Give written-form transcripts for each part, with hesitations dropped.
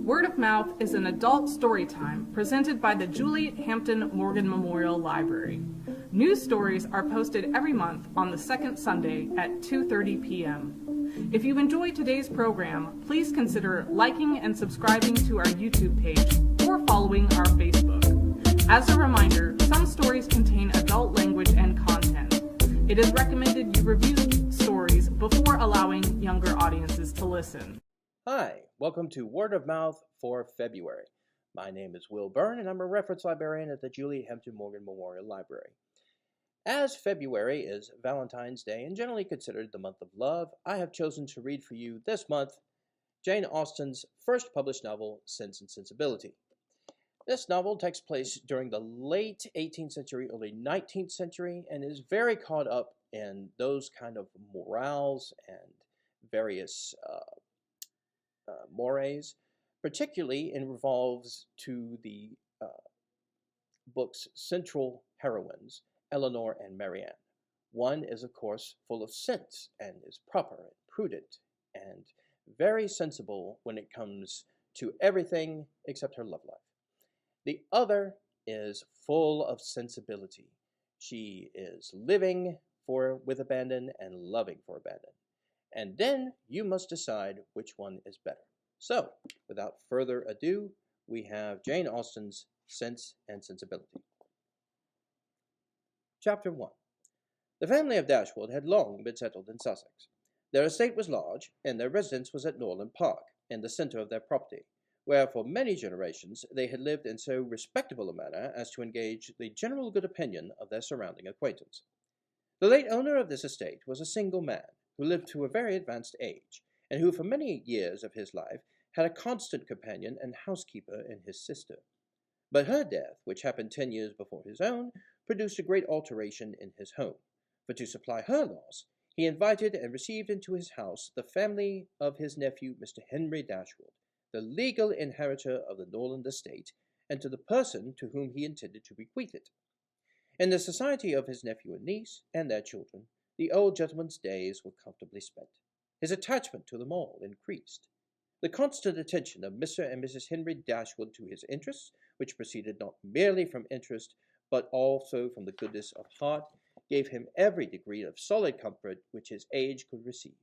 Word of Mouth is an adult story time presented by the Julie Hampton Morgan Memorial Library. New stories are posted every month on the second Sunday at 2:30 p.m. If you enjoyed today's program, please consider liking and subscribing to our YouTube page or following our Facebook. As a reminder, some stories contain adult language and content. It is recommended you review stories before allowing younger audiences to listen. Hi, welcome to Word of Mouth for February. My name is Will Byrne, and I'm a reference librarian at the Julie Hampton Morgan Memorial Library. As February is Valentine's Day and generally considered the month of love, I have chosen to read for you this month Jane Austen's first published novel, Sense and Sensibility. This novel takes place during the late 18th century, early 19th century, and is very caught up in those kind of morals and various mores, particularly involves to the book's central heroines, Eleanor and Marianne. One is, of course, full of sense and is proper and prudent and very sensible when it comes to everything except her love life. The other is full of sensibility. She is living with abandon and loving for abandon. And then you must decide which one is better. So, without further ado, we have Jane Austen's Sense and Sensibility. Chapter 1. The family of Dashwood had long been settled in Sussex. Their estate was large, and their residence was at Norland Park, in the centre of their property, where for many generations they had lived in so respectable a manner as to engage the general good opinion of their surrounding acquaintance. The late owner of this estate was a single man, who lived to a very advanced age, and who for many years of his life had a constant companion and housekeeper in his sister. But her death, which happened 10 years before his own, produced a great alteration in his home, for to supply her loss, he invited and received into his house the family of his nephew, Mr. Henry Dashwood, the legal inheritor of the Norland estate, and to the person to whom he intended to bequeath it. In the society of his nephew and niece, and their children, the old gentleman's days were comfortably spent. His attachment to them all increased. The constant attention of Mr. and Mrs. Henry Dashwood to his interests, which proceeded not merely from interest, but also from the goodness of heart, gave him every degree of solid comfort which his age could receive,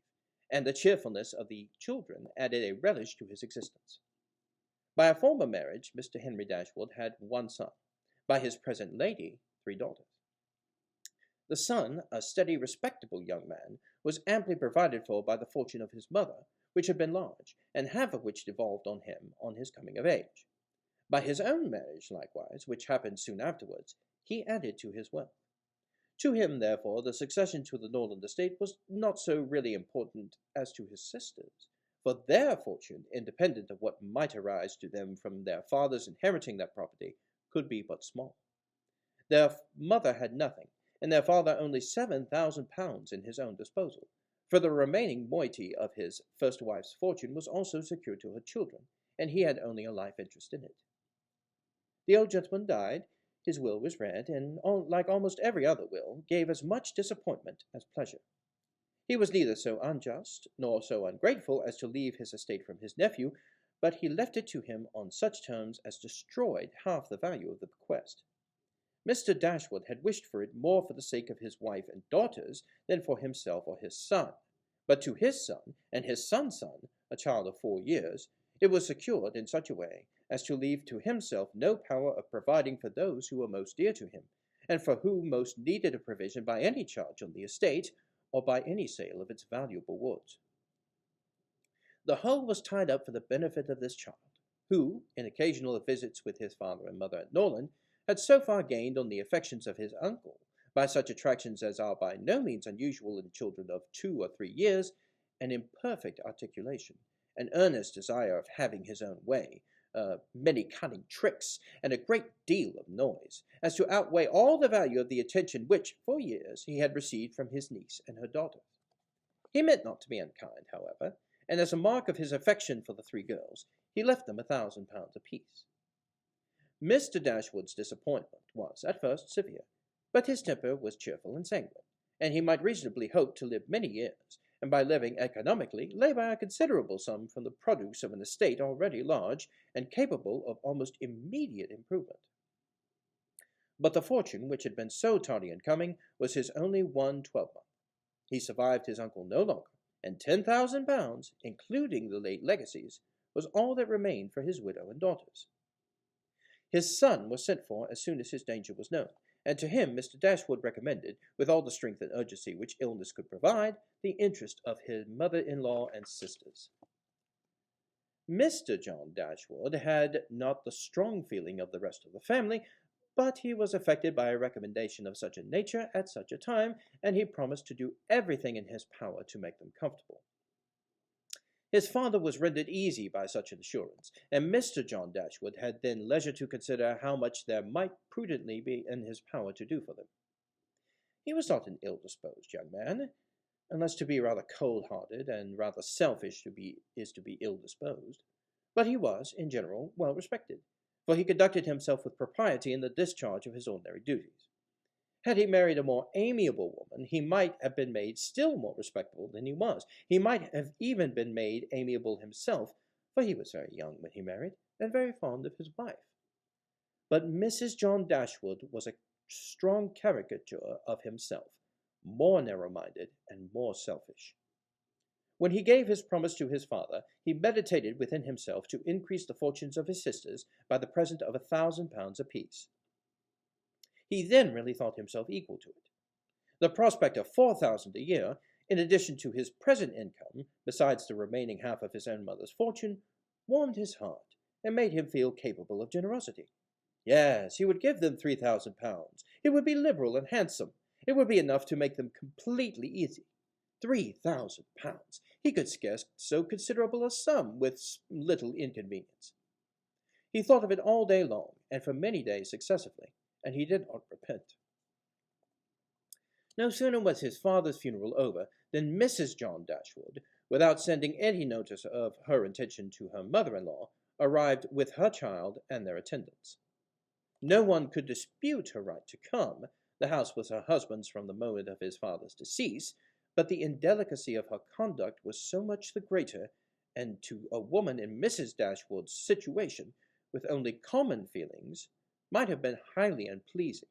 and the cheerfulness of the children added a relish to his existence. By a former marriage, Mr. Henry Dashwood had one son. By his present lady, 3 daughters. The son, a steady, respectable young man, was amply provided for by the fortune of his mother, which had been large, and half of which devolved on him on his coming of age. By his own marriage, likewise, which happened soon afterwards, he added to his wealth. To him, therefore, the succession to the Norland estate was not so really important as to his sisters, for their fortune, independent of what might arise to them from their fathers inheriting that property, could be but small. Their mother had nothing, and their father only £7,000 in his own disposal, for the remaining moiety of his first wife's fortune was also secured to her children, and he had only a life interest in it. The old gentleman died, his will was read, and, like almost every other will, gave as much disappointment as pleasure. He was neither so unjust nor so ungrateful as to leave his estate from his nephew, but he left it to him on such terms as destroyed half the value of the bequest. Mr. Dashwood had wished for it more for the sake of his wife and daughters than for himself or his son, but to his son and his son's son, a child of 4 years, it was secured in such a way as to leave to himself no power of providing for those who were most dear to him, and for whom most needed a provision by any charge on the estate, or by any sale of its valuable woods. The whole was tied up for the benefit of this child, who, in occasional visits with his father and mother at Norland, had so far gained on the affections of his uncle, by such attractions as are by no means unusual in children of 2 or 3 years, an imperfect articulation, an earnest desire of having his own way, many cunning tricks, and a great deal of noise, as to outweigh all the value of the attention which, for years, he had received from his niece and her daughter. He meant not to be unkind, however, and as a mark of his affection for the 3 girls, he left them £1,000 apiece. Mr. Dashwood's disappointment was, at first, severe, but his temper was cheerful and sanguine, and he might reasonably hope to live many years, and by living economically lay by a considerable sum from the produce of an estate already large and capable of almost immediate improvement. But the fortune which had been so tardy in coming was his only one twelvemonth. He survived his uncle no longer, and £10,000, including the late legacies, was all that remained for his widow and daughters. His son was sent for as soon as his danger was known, and to him Mr. Dashwood recommended, with all the strength and urgency which illness could provide, the interest of his mother-in-law and sisters. Mr. John Dashwood had not the strong feeling of the rest of the family, but he was affected by a recommendation of such a nature at such a time, and he promised to do everything in his power to make them comfortable. His father was rendered easy by such an assurance, and Mr. John Dashwood had then leisure to consider how much there might prudently be in his power to do for them. He was not an ill-disposed young man, unless to be rather cold-hearted and rather selfish is to be ill-disposed, but he was, in general, well respected, for he conducted himself with propriety in the discharge of his ordinary duties. Had he married a more amiable woman, he might have been made still more respectable than he was. He might have even been made amiable himself, for he was very young when he married, and very fond of his wife. But Mrs. John Dashwood was a strong caricature of himself, more narrow-minded and more selfish. When he gave his promise to his father, he meditated within himself to increase the fortunes of his sisters by the present of £1,000 apiece. He then really thought himself equal to it. The prospect of £4,000 a year, in addition to his present income, besides the remaining half of his own mother's fortune, warmed his heart, and made him feel capable of generosity. Yes, he would give them £3,000. It would be liberal and handsome. It would be enough to make them completely easy. £3,000! He could scarce so considerable a sum with little inconvenience. He thought of it all day long, and for many days successively, and he did not repent. No sooner was his father's funeral over than Mrs. John Dashwood, without sending any notice of her intention to her mother-in-law, arrived with her child and their attendants. No one could dispute her right to come. The house was her husband's from the moment of his father's decease, but the indelicacy of her conduct was so much the greater, and to a woman in Mrs. Dashwood's situation, with only common feelings, might have been highly unpleasing.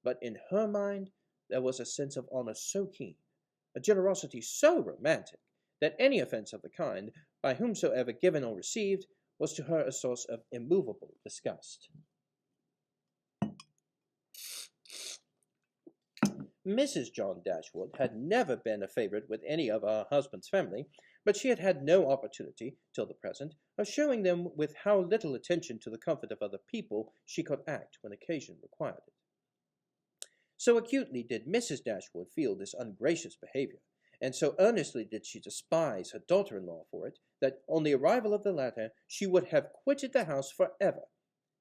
But in her mind there was a sense of honor so keen, a generosity so romantic, that any offense of the kind, by whomsoever given or received, was to her a source of immovable disgust. Mrs. John Dashwood had never been a favorite with any of her husband's family, but she had had no opportunity, till the present, of showing them with how little attention to the comfort of other people she could act when occasion required it. So acutely did Mrs. Dashwood feel this ungracious behavior, and so earnestly did she despise her daughter-in-law for it, that on the arrival of the latter she would have quitted the house forever,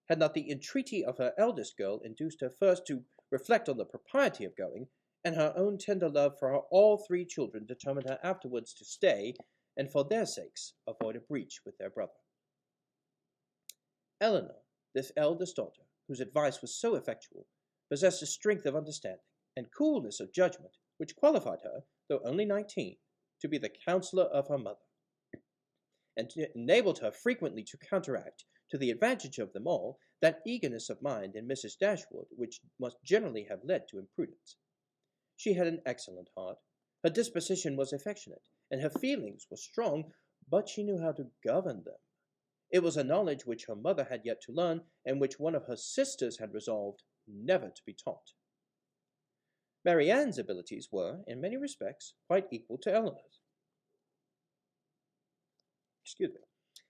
had not the entreaty of her eldest girl induced her first to reflect on the propriety of going, and her own tender love for her all three children determined her afterwards to stay, and for their sakes avoid a breach with their brother. Eleanor, this eldest daughter, whose advice was so effectual, possessed a strength of understanding and coolness of judgment which qualified her, though only 19, to be the counsellor of her mother, and enabled her frequently to counteract, to the advantage of them all, that eagerness of mind in Mrs. Dashwood which must generally have led to imprudence. She had an excellent heart. Her disposition was affectionate, and her feelings were strong, but she knew how to govern them. It was a knowledge which her mother had yet to learn, and which one of her sisters had resolved never to be taught. Marianne's abilities were, in many respects, quite equal to Eleanor's.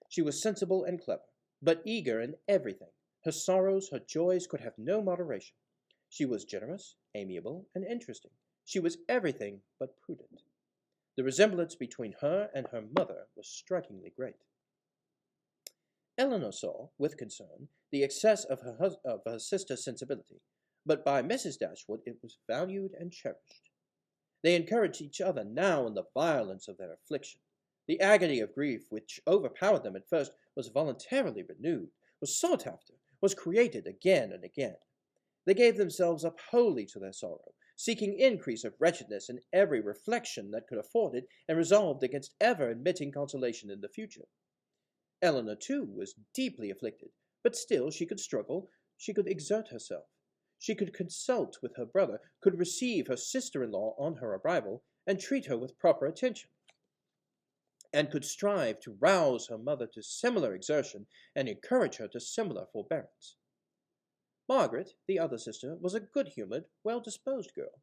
She was sensible and clever, but eager in everything. Her sorrows, her joys could have no moderation. She was generous, amiable, and interesting. She was everything but prudent. The resemblance between her and her mother was strikingly great. Eleanor saw, with concern, the excess of her sister's sensibility, but by Mrs. Dashwood it was valued and cherished. They encouraged each other now in the violence of their affliction. The agony of grief which overpowered them at first was voluntarily renewed, was sought after, was created again and again. They gave themselves up wholly to their sorrow, seeking increase of wretchedness in every reflection that could afford it, and resolved against ever admitting consolation in the future. Eleanor, too, was deeply afflicted, but still she could struggle, she could exert herself. She could consult with her brother, could receive her sister-in-law on her arrival, and treat her with proper attention, and could strive to rouse her mother to similar exertion and encourage her to similar forbearance. Margaret, the other sister, was a good-humoured, well-disposed girl,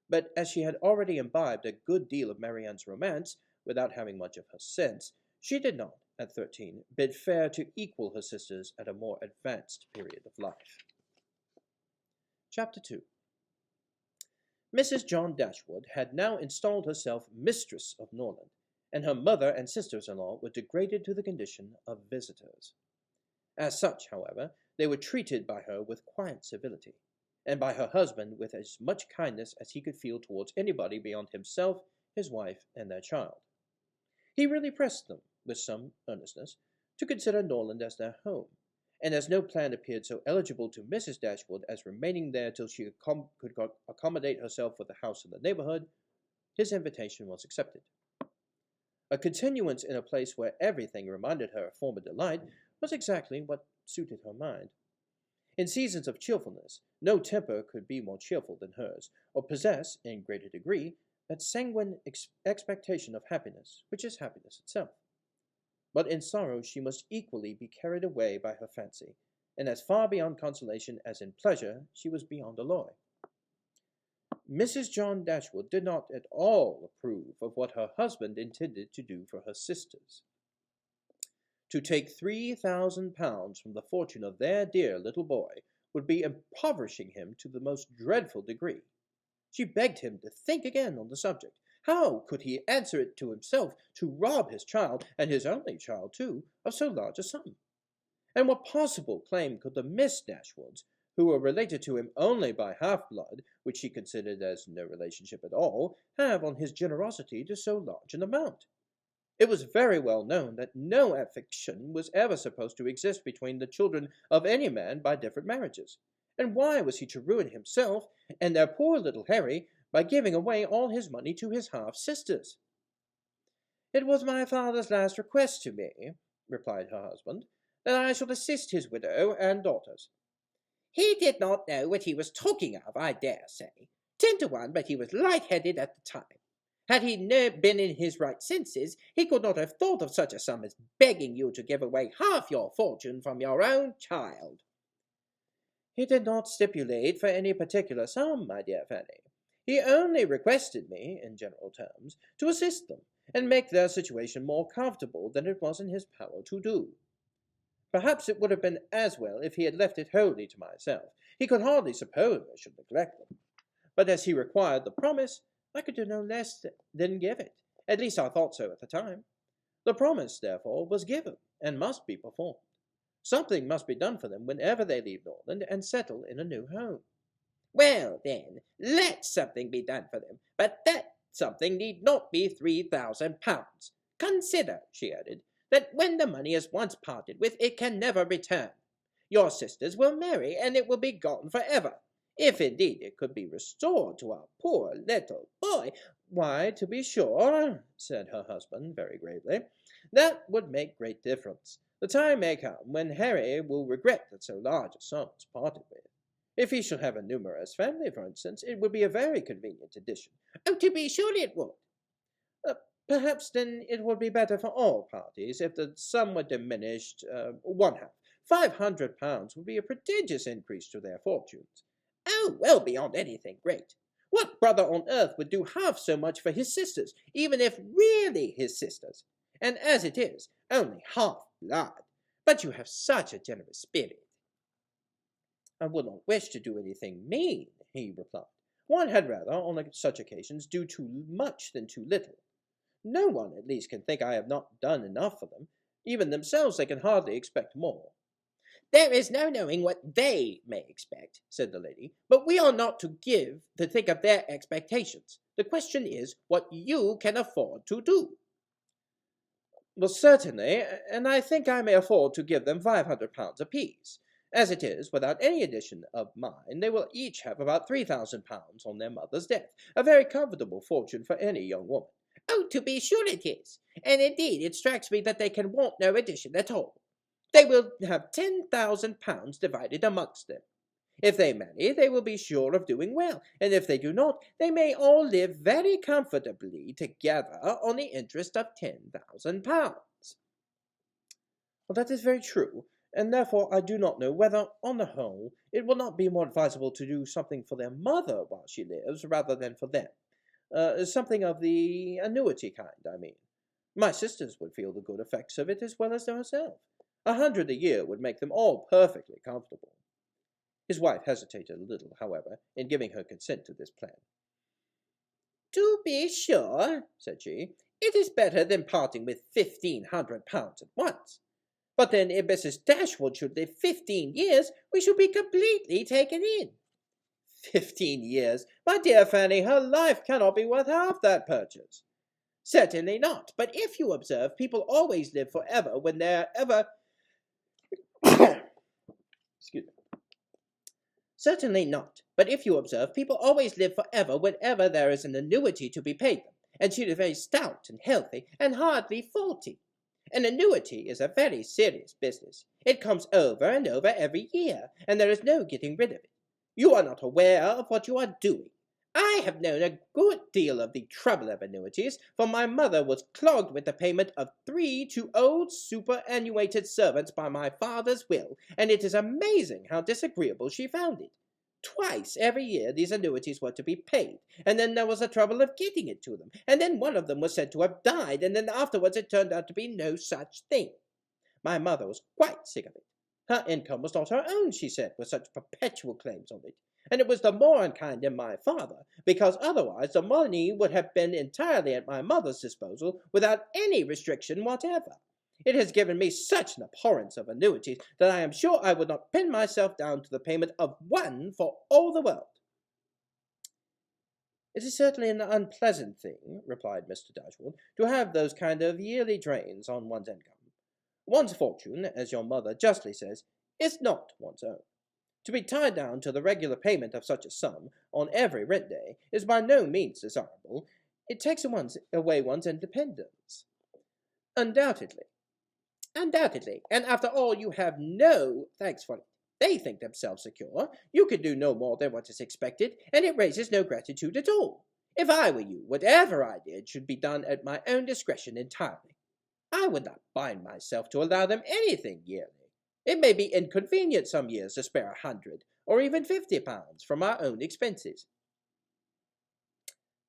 but as she had already imbibed a good deal of Marianne's romance, without having much of her sense, she did not, at 13, bid fair to equal her sisters at a more advanced period of life. Chapter 2. Mrs. John Dashwood had now installed herself mistress of Norland, and her mother and sisters-in-law were degraded to the condition of visitors. As such, however, they were treated by her with quiet civility, and by her husband with as much kindness as he could feel towards anybody beyond himself, his wife, and their child. He really pressed them, with some earnestness, to consider Norland as their home, and as no plan appeared so eligible to Mrs. Dashwood as remaining there till she could accommodate herself with a house in the neighbourhood, his invitation was accepted. A continuance in a place where everything reminded her of former delight was exactly what suited her mind. In seasons of cheerfulness, no temper could be more cheerful than hers, or possess, in greater degree, that sanguine expectation of happiness, which is happiness itself. But in sorrow she must equally be carried away by her fancy, and as far beyond consolation as in pleasure she was beyond alloy. Mrs. John Dashwood did not at all approve of what her husband intended to do for her sisters. To take 3,000 pounds from the fortune of their dear little boy would be impoverishing him to the most dreadful degree. She begged him to think again on the subject. How could he answer it to himself to rob his child, and his only child too, of so large a sum? And what possible claim could the Miss Dashwoods, who were related to him only by half-blood, which she considered as no relationship at all, have on his generosity to so large an amount? It was very well known that no affection was ever supposed to exist between the children of any man by different marriages. And why was he to ruin himself and their poor little Harry by giving away all his money to his half-sisters? "It was my father's last request to me," replied her husband, "that I should assist his widow and daughters." "He did not know what he was talking of, I dare say. 10 to 1, but he was light-headed at the time. Had he been in his right senses, he could not have thought of such a sum as begging you to give away half your fortune from your own child." "He did not stipulate for any particular sum, my dear Fanny. He only requested me, in general terms, to assist them, and make their situation more comfortable than it was in his power to do. Perhaps it would have been as well if he had left it wholly to myself. He could hardly suppose I should neglect them. But as he required the promise, I could do no less than give it. At least I thought so at the time. The promise, therefore, was given, and must be performed. Something must be done for them whenever they leave Norland and settle in a new home." "Well, then, let something be done for them, but that something need not be 3,000 pounds. Consider," she added, "that when the money is once parted with, it can never return. Your sisters will marry, and it will be gone for ever. If indeed it could be restored to our poor little boy—" "Why, to be sure," said her husband very gravely, "that would make great difference. The time may come when Harry will regret that so large a sum was parted with. If he should have a numerous family, for instance, it would be a very convenient addition." "Oh, to be sure it would." "Perhaps, then, it would be better for all parties if the sum were diminished one half. 500 pounds would be a prodigious increase to their fortunes." "Oh, well beyond anything great. What brother on earth would do half so much for his sisters, even if really his sisters? And as it is, only half-blood. But you have such a generous spirit." "I would not wish to do anything mean," he replied. "One had rather, on such occasions, do too much than too little. No one, at least, can think I have not done enough for them. Even themselves they can hardly expect more." "There is no knowing what they may expect," said the lady, "but we are not to think of their expectations. The question is what you can afford to do." "Well, certainly, and I think I may afford to give them 500 pounds apiece. As it is, without any addition of mine, they will each have about £3,000 on their mother's death, a very comfortable fortune for any young woman. Oh, to be sure it is. And indeed it strikes me that they can want no addition at all. They will have £10,000 divided amongst them. If they marry, they will be sure of doing well, and if they do not, they may all live very comfortably together on the interest of £10,000. Well, that is very true, and therefore I do not know whether, on the whole, it will not be more advisable to do something for their mother while she lives, rather than for them. Something of the annuity kind, I mean. My sisters would feel the good effects of it as well as herself. 100 a year would make them all perfectly comfortable. His wife hesitated a little, however, in giving her consent to this plan. To be sure, said she, it is better than parting with £1,500 at once. But then if Mrs. Dashwood should live 15 years, we should be completely taken in. 15 years? My dear Fanny, her life cannot be worth half that purchase. Certainly not, but if you observe, people always live forever when they're ever... Excuse me. Certainly not, but if you observe, people always live forever whenever there is an annuity to be paid them, and she is very stout and healthy, and hardly 40. An annuity is a very serious business. It comes over and over every year, and there is no getting rid of it. You are not aware of what you are doing. I have known a good deal of the trouble of annuities, for my mother was clogged with the payment of 3 to old superannuated servants by my father's will, and it is amazing how disagreeable she found it. Twice every year these annuities were to be paid, and then there was the trouble of getting it to them, and then one of them was said to have died, and then afterwards it turned out to be no such thing. My mother was quite sick of it. Her income was not her own, she said, with such perpetual claims on it, and it was the more unkind in my father, because otherwise the money would have been entirely at my mother's disposal without any restriction whatever. It has given me such an abhorrence of annuities that I am sure I would not pin myself down to the payment of one for all the world. It is certainly an unpleasant thing, replied Mr. Dashwood, to have those kind of yearly drains on one's income. One's fortune, as your mother justly says, is not one's own. To be tied down to the regular payment of such a sum on every rent day is by no means desirable. It takes away one's independence. Undoubtedly, and after all you have no thanks for it. They think themselves secure. You can do no more than what is expected, and it raises no gratitude at all. If I were you, whatever I did should be done at my own discretion entirely. I would not bind myself to allow them anything yearly. It may be inconvenient some years to spare 100 or even £50 from our own expenses.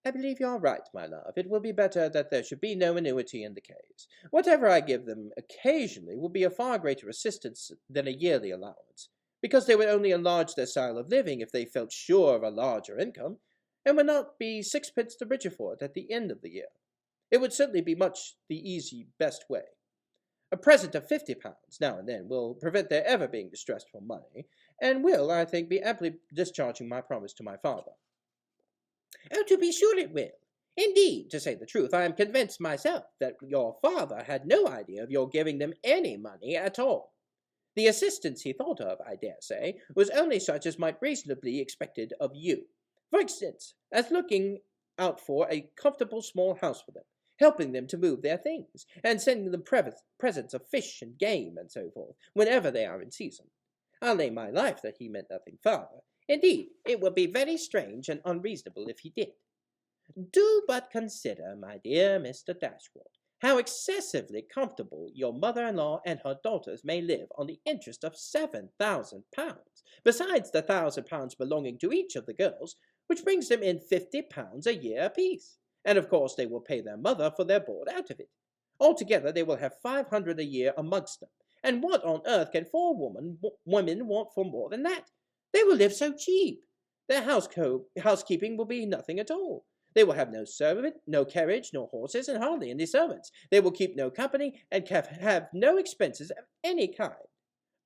I believe you are right, my love. It will be better that there should be no annuity in the case. Whatever I give them occasionally will be a far greater assistance than a yearly allowance, because they would only enlarge their style of living if they felt sure of a larger income, and would not be sixpence the richer for it at the end of the year. It would certainly be much the easy, best way. A present of £50 now and then will prevent their ever being distressed for money, and will, I think, be amply discharging my promise to my father. Oh, to be sure it will. Indeed, to say the truth, I am convinced myself that your father had no idea of your giving them any money at all. The assistance he thought of, I dare say, was only such as might reasonably be expected of you. For instance, as looking out for a comfortable small house for them, helping them to move their things, and sending them presents of fish and game and so forth, whenever they are in season. I'll lay my life that he meant nothing farther. Indeed, it would be very strange and unreasonable if he did. Do but consider, my dear Mr. Dashwood, how excessively comfortable your mother-in-law and her daughters may live on the interest of £7,000, besides the £1,000 belonging to each of the girls, which brings them in £50 a year apiece. And of course they will pay their mother for their board out of it. Altogether they will have £500 a year amongst them. And what on earth can 4 women want for more than that? They will live so cheap. Their housekeeping will be nothing at all. They will have no servant, no carriage, no horses, and hardly any servants. They will keep no company, and have no expenses of any kind.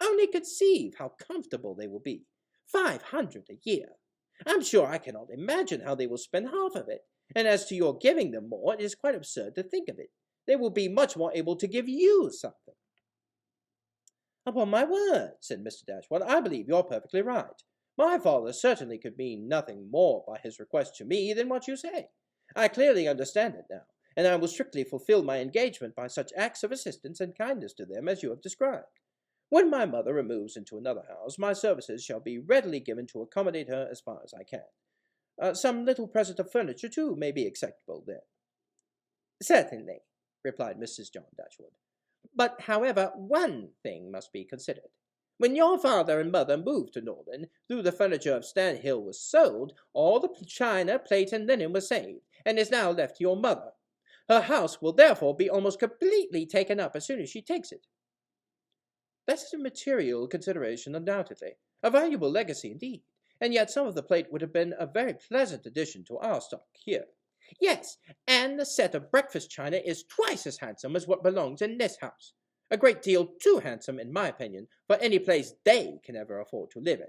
Only conceive how comfortable they will be. £500 a year. I'm sure I cannot imagine how they will spend half of it. And as to your giving them more, it is quite absurd to think of it. They will be much more able to give you something. Upon my word, said Mr. Dashwood, I believe you're perfectly right. My father certainly could mean nothing more by his request to me than what you say. I clearly understand it now, and I will strictly fulfill my engagement by such acts of assistance and kindness to them as you have described. When my mother removes into another house, my services shall be readily given to accommodate her as far as I can. Some little present of furniture, too, may be acceptable then. Certainly, replied Mrs. John Dashwood. But, however, one thing must be considered. When your father and mother moved to Norland, though the furniture of Stanhill was sold, all the china, plate, and linen was saved, and is now left to your mother. Her house will therefore be almost completely taken up as soon as she takes it. That is a material consideration, undoubtedly. A valuable legacy indeed. And yet some of the plate would have been a very pleasant addition to our stock here. Yes, and the set of breakfast china is twice as handsome as what belongs in this house. A great deal too handsome, in my opinion, for any place they can ever afford to live in.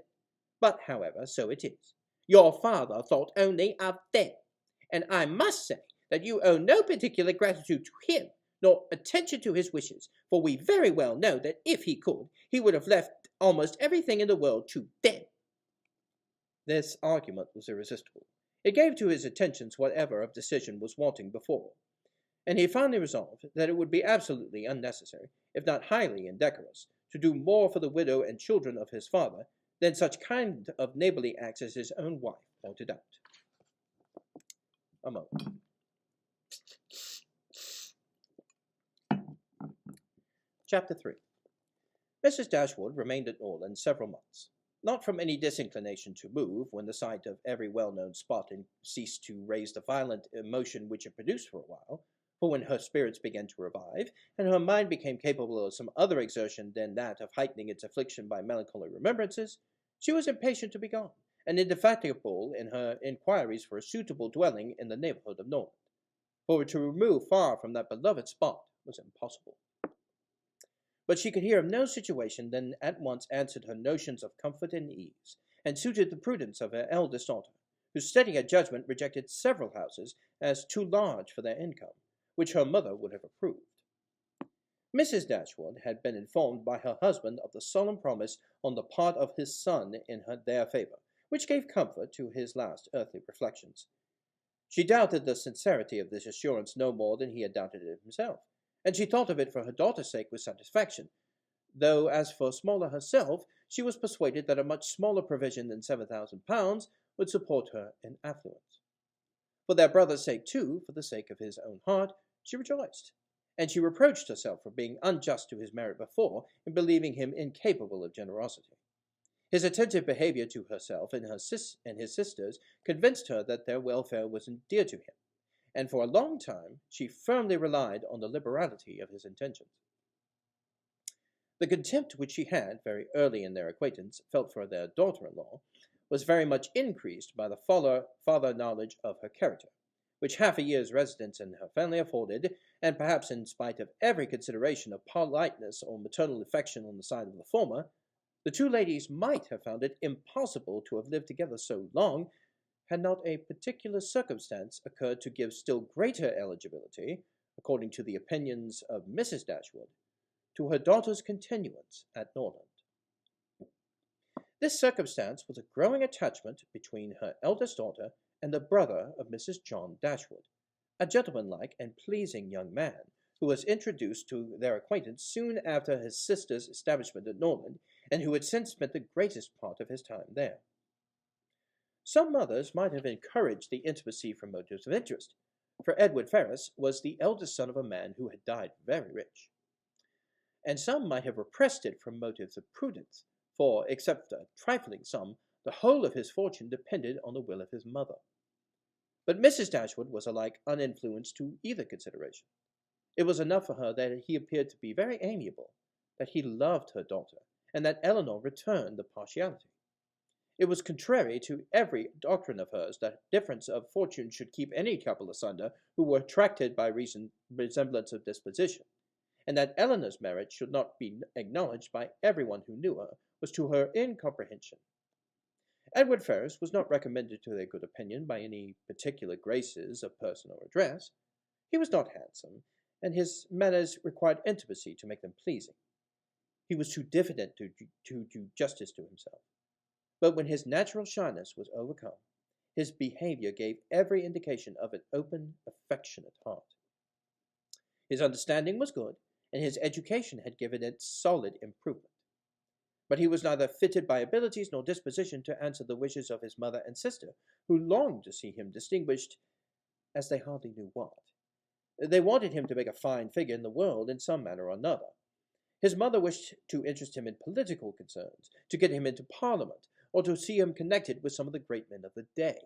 But, however, so it is. Your father thought only of them, and I must say that you owe no particular gratitude to him, nor attention to his wishes, for we very well know that if he could, he would have left almost everything in the world to them. This argument was irresistible. It gave to his attentions whatever of decision was wanting before, and he finally resolved that it would be absolutely unnecessary, if not highly indecorous, to do more for the widow and children of his father than such kind of neighborly acts as his own wife pointed out. A moment. Chapter 3. Mrs. Dashwood remained at Norland several months, not from any disinclination to move, when the sight of every well-known spot ceased to raise the violent emotion which it produced for a while, for when her spirits began to revive, and her mind became capable of some other exertion than that of heightening its affliction by melancholy remembrances, she was impatient to be gone, and indefatigable in her inquiries for a suitable dwelling in the neighbourhood of Norland, for to remove far from that beloved spot was impossible. But she could hear of no situation that at once answered her notions of comfort and ease, and suited the prudence of her eldest daughter, whose steadier judgment rejected several houses as too large for their income, which her mother would have approved. Mrs. Dashwood had been informed by her husband of the solemn promise on the part of his son in their favour, which gave comfort to his last earthly reflections. She doubted the sincerity of this assurance no more than he had doubted it himself, and she thought of it for her daughter's sake with satisfaction, though as for Smaller herself, she was persuaded that a much smaller provision than £7,000 would support her in affluence. For their brother's sake, too, for the sake of his own heart, she rejoiced, and she reproached herself for being unjust to his merit before, in believing him incapable of generosity. His attentive behaviour to herself and his sisters convinced her that their welfare was dear to him, and for a long time she firmly relied on the liberality of his intentions. The contempt which she had, very early in their acquaintance, felt for their daughter-in-law was very much increased by the farther knowledge of her character, which half a year's residence in her family afforded, and perhaps in spite of every consideration of politeness or maternal affection on the side of the former, the two ladies might have found it impossible to have lived together so long, had not a particular circumstance occurred to give still greater eligibility, according to the opinions of Mrs. Dashwood, to her daughter's continuance at Norland. This circumstance was a growing attachment between her eldest daughter and the brother of Mrs. John Dashwood, a gentlemanlike and pleasing young man, who was introduced to their acquaintance soon after his sister's establishment at Norland, and who had since spent the greatest part of his time there. Some mothers might have encouraged the intimacy from motives of interest, for Edward Ferrars was the eldest son of a man who had died very rich, and some might have repressed it from motives of prudence, for, except a trifling sum, the whole of his fortune depended on the will of his mother. But Mrs. Dashwood was alike uninfluenced to either consideration. It was enough for her that he appeared to be very amiable, that he loved her daughter, and that Elinor returned the partiality. It was contrary to every doctrine of hers that difference of fortune should keep any couple asunder who were attracted by resemblance of disposition, and that Elinor's merit should not be acknowledged by everyone who knew her was to her incomprehension. Edward Ferrars was not recommended to their good opinion by any particular graces of person or address. He was not handsome, and his manners required intimacy to make them pleasing. He was too diffident to do justice to himself. But when his natural shyness was overcome, his behavior gave every indication of an open, affectionate heart. His understanding was good, and his education had given it solid improvement. But he was neither fitted by abilities nor disposition to answer the wishes of his mother and sister, who longed to see him distinguished, as they hardly knew what. They wanted him to make a fine figure in the world in some manner or another. His mother wished to interest him in political concerns, to get him into Parliament, or to see him connected with some of the great men of the day.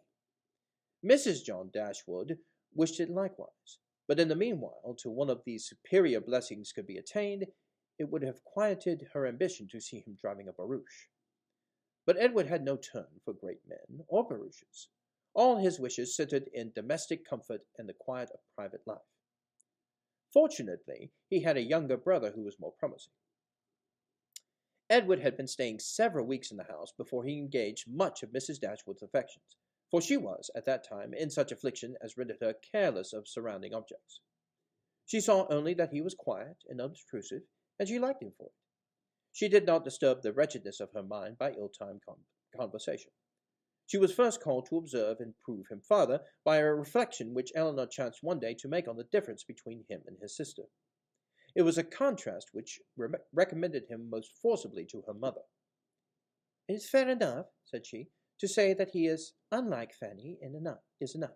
Mrs. John Dashwood wished it likewise, but in the meanwhile, till one of these superior blessings could be attained, it would have quieted her ambition to see him driving a barouche. But Edward had no turn for great men or barouches. All his wishes centered in domestic comfort and the quiet of private life. Fortunately, he had a younger brother who was more promising. Edward had been staying several weeks in the house before he engaged much of Mrs. Dashwood's affections, for she was, at that time, in such affliction as rendered her careless of surrounding objects. She saw only that he was quiet and unobtrusive, and she liked him for it. She did not disturb the wretchedness of her mind by ill-timed conversation. She was first called to observe and prove him father by a reflection which Elinor chanced one day to make on the difference between him and his sister. It was a contrast which recommended him most forcibly to her mother. "It is fair enough," said she, "to say that he is unlike Fanny is enough.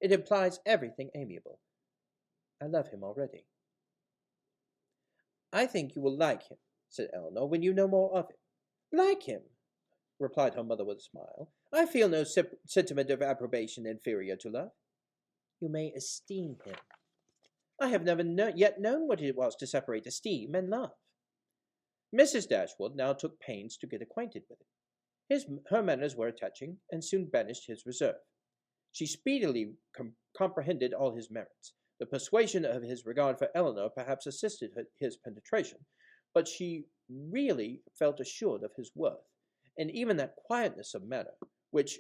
It implies everything amiable. I love him already." "I think you will like him," said Elinor, "when you know more of him." "Like him," replied her mother with a smile. "I feel no sentiment of approbation inferior to love." "You may esteem him." "I have never yet known what it was to separate esteem and love." Mrs. Dashwood now took pains to get acquainted with him. Her manners were attaching, and soon banished his reserve. She speedily comprehended all his merits. The persuasion of his regard for Elinor perhaps assisted his penetration, but she really felt assured of his worth, and even that quietness of manner, which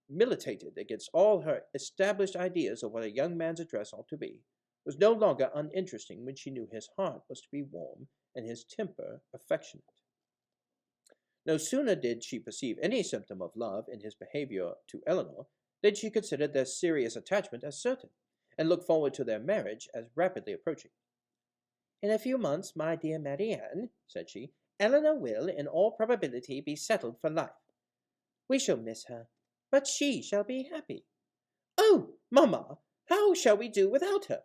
militated against all her established ideas of what a young man's address ought to be, was no longer uninteresting when she knew his heart was to be warm and his temper affectionate. No sooner did she perceive any symptom of love in his behavior to Elinor than she considered their serious attachment as certain, and looked forward to their marriage as rapidly approaching. "In a few months, my dear Marianne," said she, "Elinor will, in all probability, be settled for life. We shall miss her, but she shall be happy." "Oh, mamma, how shall we do without her?"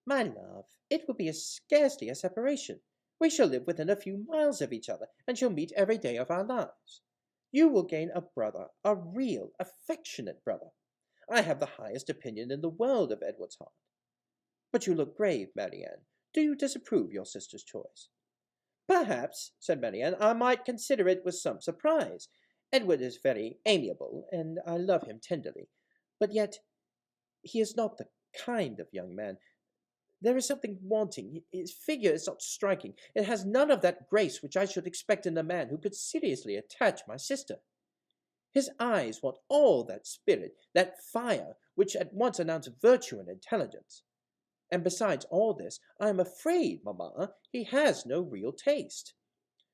"My love, it will be scarcely a separation. We shall live within a few miles of each other, and shall meet every day of our lives. You will gain a brother, a real, affectionate brother. I have the highest opinion in the world of Edward's heart. But you look grave, Marianne. Do you disapprove your sister's choice?" "Perhaps," said Marianne, "I might consider it with some surprise. Edward is very amiable, and I love him tenderly. But yet he is not the kind of young man. There is something wanting. His figure is not striking. It has none of that grace which I should expect in a man who could seriously attach my sister. His eyes want all that spirit, that fire, which at once announce virtue and intelligence. And besides all this, I am afraid, mamma, he has no real taste.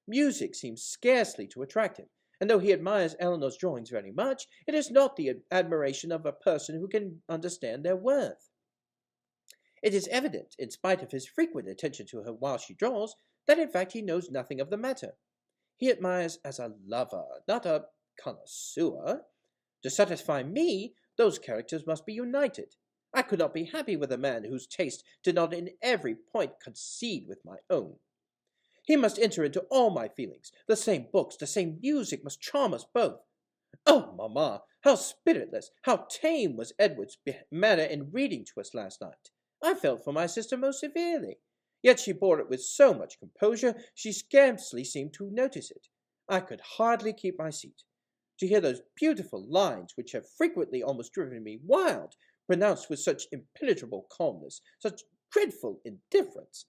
Music seems scarcely to attract him, and though he admires Elinor's drawings very much, it is not the admiration of a person who can understand their worth. It is evident, in spite of his frequent attention to her while she draws, that in fact he knows nothing of the matter. He admires as a lover, not a connoisseur. To satisfy me, those characters must be united. I could not be happy with a man whose taste did not in every point coincide with my own. He must enter into all my feelings. The same books, the same music must charm us both. Oh, mamma, how spiritless, how tame was Edward's manner in reading to us last night. I felt for my sister most severely. Yet she bore it with so much composure, she scarcely seemed to notice it. I could hardly keep my seat. To hear those beautiful lines, which have frequently almost driven me wild, pronounced with such impenetrable calmness, such dreadful indifference.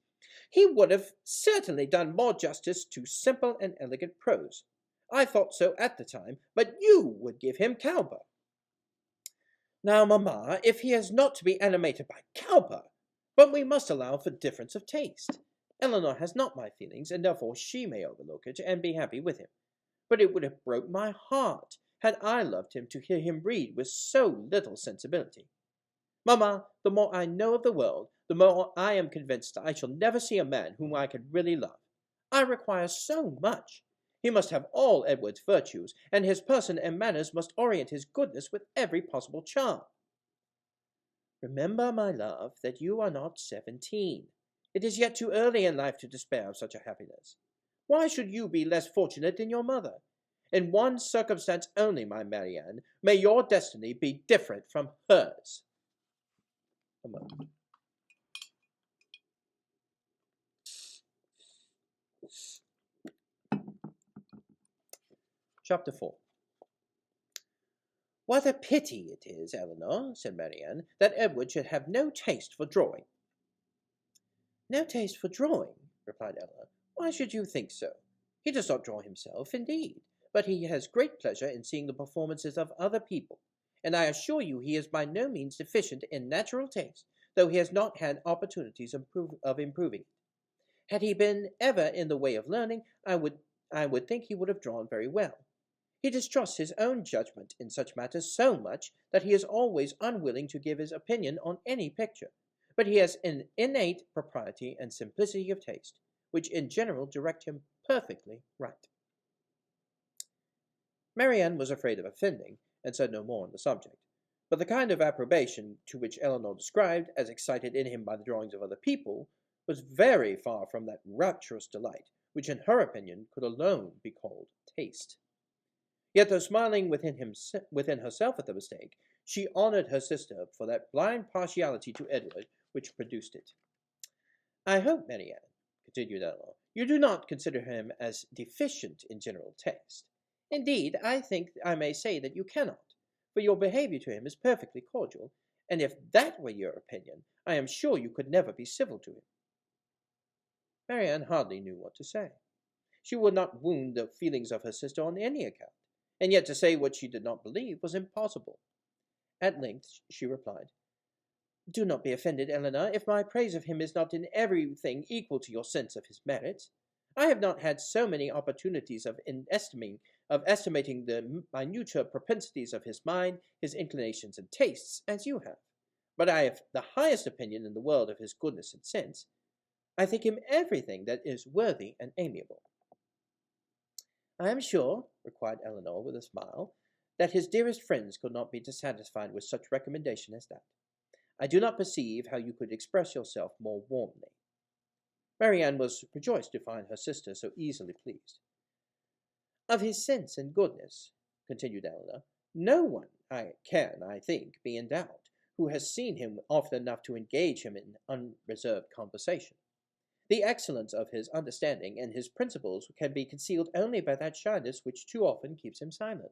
He would have certainly done more justice to simple and elegant prose. I thought so at the time, but you would give him Cowper. Now, mamma, if he is not to be animated by Cowper, but we must allow for difference of taste. Eleanor has not my feelings, and therefore she may overlook it and be happy with him. But it would have broke my heart, had I loved him, to hear him read with so little sensibility. Mamma, the more I know of the world, the more I am convinced I shall never see a man whom I can really love. I require so much. He must have all Edward's virtues, and his person and manners must orient his goodness with every possible charm. Remember, my love, that you are not 17. It is yet too early in life to despair of such a happiness. Why should you be less fortunate than your mother? In one circumstance only, my Marianne, may your destiny be different from hers. A moment. Chapter 4. What a pity it is, Eleanor, said Marianne, that Edward should have no taste for drawing. No taste for drawing, replied Eleanor. Why should you think so? He does not draw himself, indeed, but he has great pleasure in seeing the performances of other people, and I assure you he is by no means deficient in natural taste, though he has not had opportunities of improving it. Had he been ever in the way of learning, I would think he would have drawn very well. He distrusts his own judgment in such matters so much that he is always unwilling to give his opinion on any picture, but he has an innate propriety and simplicity of taste, which in general direct him perfectly right. Marianne was afraid of offending, and said no more on the subject, but the kind of approbation to which Eleanor described, as excited in him by the drawings of other people, was very far from that rapturous delight which in her opinion could alone be called taste. Yet, though smiling within herself at the mistake, she honoured her sister for that blind partiality to Edward which produced it. I hope, Marianne, continued Eleanor, you do not consider him as deficient in general taste. Indeed, I think I may say that you cannot, for your behaviour to him is perfectly cordial, and if that were your opinion, I am sure you could never be civil to him. Marianne hardly knew what to say. She would not wound the feelings of her sister on any account, and yet to say what she did not believe was impossible. At length she replied, Do not be offended, Eleanor, if my praise of him is not in everything equal to your sense of his merits. I have not had so many opportunities of estimating the minuter propensities of his mind, his inclinations and tastes, as you have. But I have the highest opinion in the world of his goodness and sense. I think him everything that is worthy and amiable. I am sure, replied Eleanor with a smile, that his dearest friends could not be dissatisfied with such recommendation as that. I do not perceive how you could express yourself more warmly. Marianne was rejoiced to find her sister so easily pleased. Of his sense and goodness, continued Eleanor, no one can, I think, be in doubt, who has seen him often enough to engage him in unreserved conversation. The excellence of his understanding and his principles can be concealed only by that shyness which too often keeps him silent.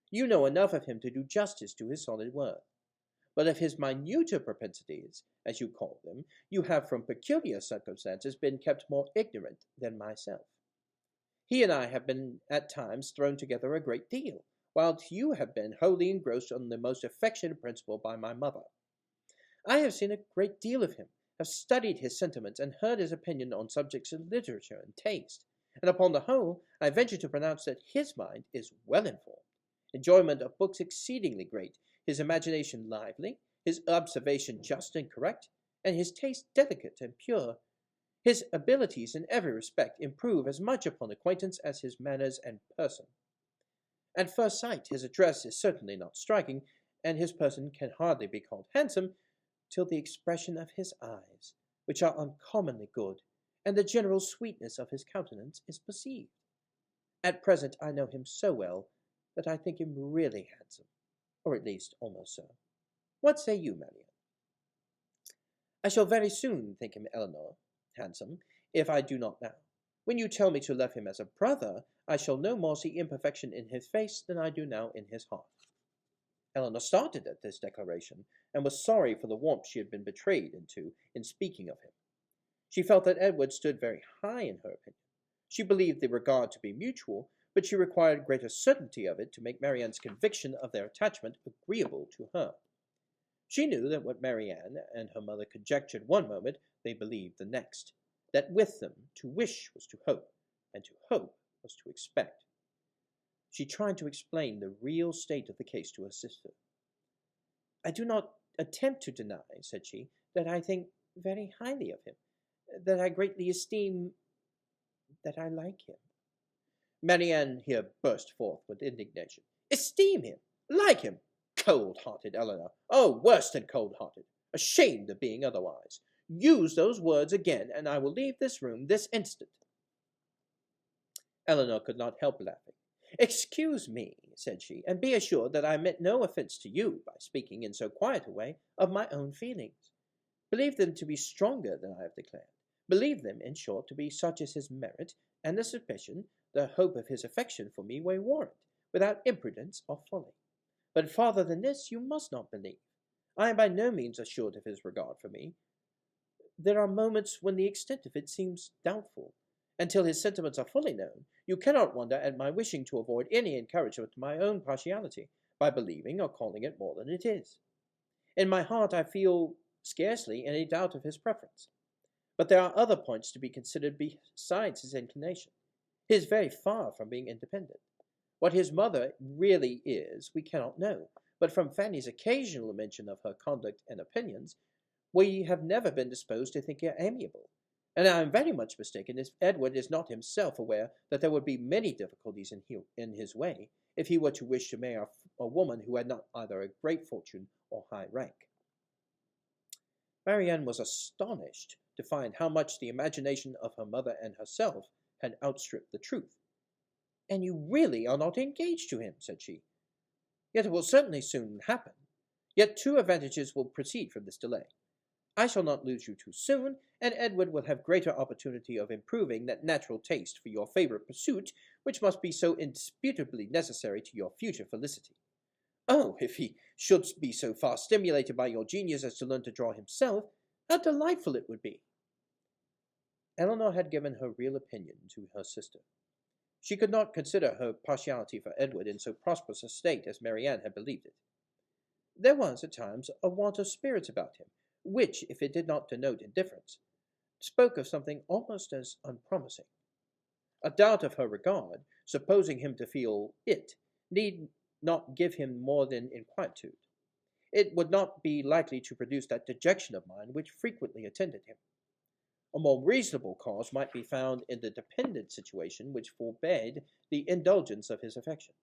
You know enough of him to do justice to his solid worth. But of his minuter propensities, as you call them, you have from peculiar circumstances been kept more ignorant than myself. He and I have been at times thrown together a great deal, whilst you have been wholly engrossed on the most affectionate principle by my mother. I have seen a great deal of him, have studied his sentiments, and heard his opinion on subjects of literature and taste, and upon the whole, I venture to pronounce that his mind is well informed, enjoyment of books exceedingly great, his imagination lively, his observation just and correct, and his taste delicate and pure. His abilities in every respect improve as much upon acquaintance as his manners and person. At first sight his address is certainly not striking, and his person can hardly be called handsome, till the expression of his eyes, which are uncommonly good, and the general sweetness of his countenance is perceived. At present I know him so well that I think him really handsome, or at least almost so. What say you, Marianne? I shall very soon think him, Eleanor, handsome, if I do not now. When you tell me to love him as a brother, I shall no more see imperfection in his face than I do now in his heart. Eleanor started at this declaration, and was sorry for the warmth she had been betrayed into in speaking of him. She felt that Edward stood very high in her opinion. She believed the regard to be mutual, but she required greater certainty of it to make Marianne's conviction of their attachment agreeable to her. She knew that what Marianne and her mother conjectured one moment, they believed the next, that with them to wish was to hope, and to hope was to expect. She tried to explain the real state of the case to her sister. "I do not attempt to deny," said she, "that I think very highly of him, that I greatly esteem, that I like him." Marianne here burst forth with indignation. "Esteem him! Like him! Cold-hearted Eleanor! Oh, worse than cold-hearted! Ashamed of being otherwise! Use those words again, and I will leave this room this instant." Eleanor could not help laughing. "Excuse me," said she, "and be assured that I meant no offence to you by speaking in so quiet a way of my own feelings. Believe them to be stronger than I have declared. Believe them, in short, to be such as his merit, and the suspicion, the hope of his affection for me may warrant, without imprudence or folly. But farther than this you must not believe. I am by no means assured of his regard for me. There are moments when the extent of it seems doubtful. Until his sentiments are fully known, you cannot wonder at my wishing to avoid any encouragement to my own partiality, by believing or calling it more than it is. In my heart I feel scarcely any doubt of his preference. But there are other points to be considered besides his inclination. He is very far from being independent. What his mother really is we cannot know, but from Fanny's occasional mention of her conduct and opinions, we have never been disposed to think her amiable. And I am very much mistaken if Edward is not himself aware that there would be many difficulties in his way if he were to wish to marry a woman who had not either a great fortune or high rank." Marianne was astonished to find how much the imagination of her mother and herself had outstripped the truth. "And you really are not engaged to him," said she. "Yet it will certainly soon happen. Yet two advantages will proceed from this delay. I shall not lose you too soon, and Edward will have greater opportunity of improving that natural taste for your favourite pursuit which must be so indisputably necessary to your future felicity. Oh, if he should be so far stimulated by your genius as to learn to draw himself, how delightful it would be!" Eleanor had given her real opinion to her sister. She could not consider her partiality for Edward in so prosperous a state as Marianne had believed it. There was, at times, a want of spirit about him, which, if it did not denote indifference, spoke of something almost as unpromising. A doubt of her regard, supposing him to feel it, need not give him more than inquietude. It would not be likely to produce that dejection of mind which frequently attended him. A more reasonable cause might be found in the dependent situation which forbade the indulgence of his affection.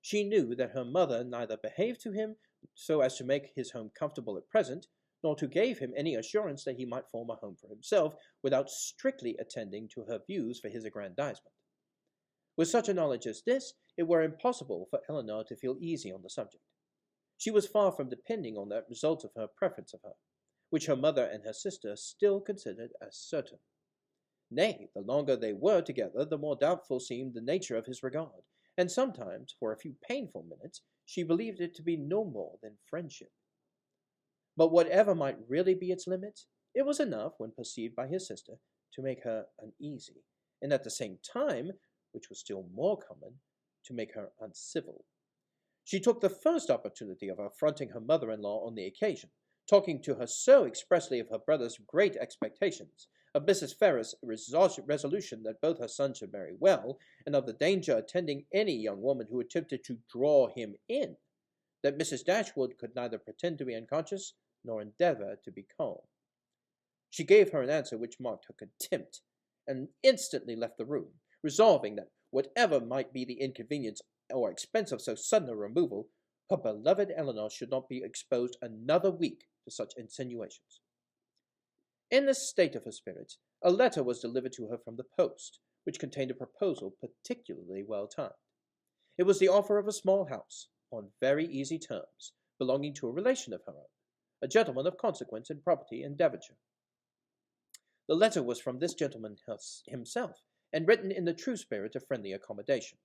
She knew that her mother neither behaved to him so as to make his home comfortable at present, nor to give him any assurance that he might form a home for himself without strictly attending to her views for his aggrandizement. With such a knowledge as this, it were impossible for Eleanor to feel easy on the subject. She was far from depending on that result of her preference of her, which her mother and her sister still considered as certain. Nay, the longer they were together, the more doubtful seemed the nature of his regard, and sometimes, for a few painful minutes, she believed it to be no more than friendship. But whatever might really be its limits, it was enough, when perceived by his sister, to make her uneasy, and at the same time, which was still more common, to make her uncivil. She took the first opportunity of affronting her mother-in-law on the occasion, talking to her so expressly of her brother's great expectations, of Mrs. Ferrars' resolution that both her sons should marry well, and of the danger attending any young woman who attempted to draw him in, that Mrs. Dashwood could neither pretend to be unconscious nor endeavour to be calm. She gave her an answer which marked her contempt, and instantly left the room, resolving that, whatever might be the inconvenience or expense of so sudden a removal, her beloved Eleanor should not be exposed another week to such insinuations. In this state of her spirits, a letter was delivered to her from the post, which contained a proposal particularly well timed. It was the offer of a small house, on very easy terms, belonging to a relation of her own, a gentleman of consequence and property in Devonshire. The letter was from this gentleman himself, and written in the true spirit of friendly accommodation.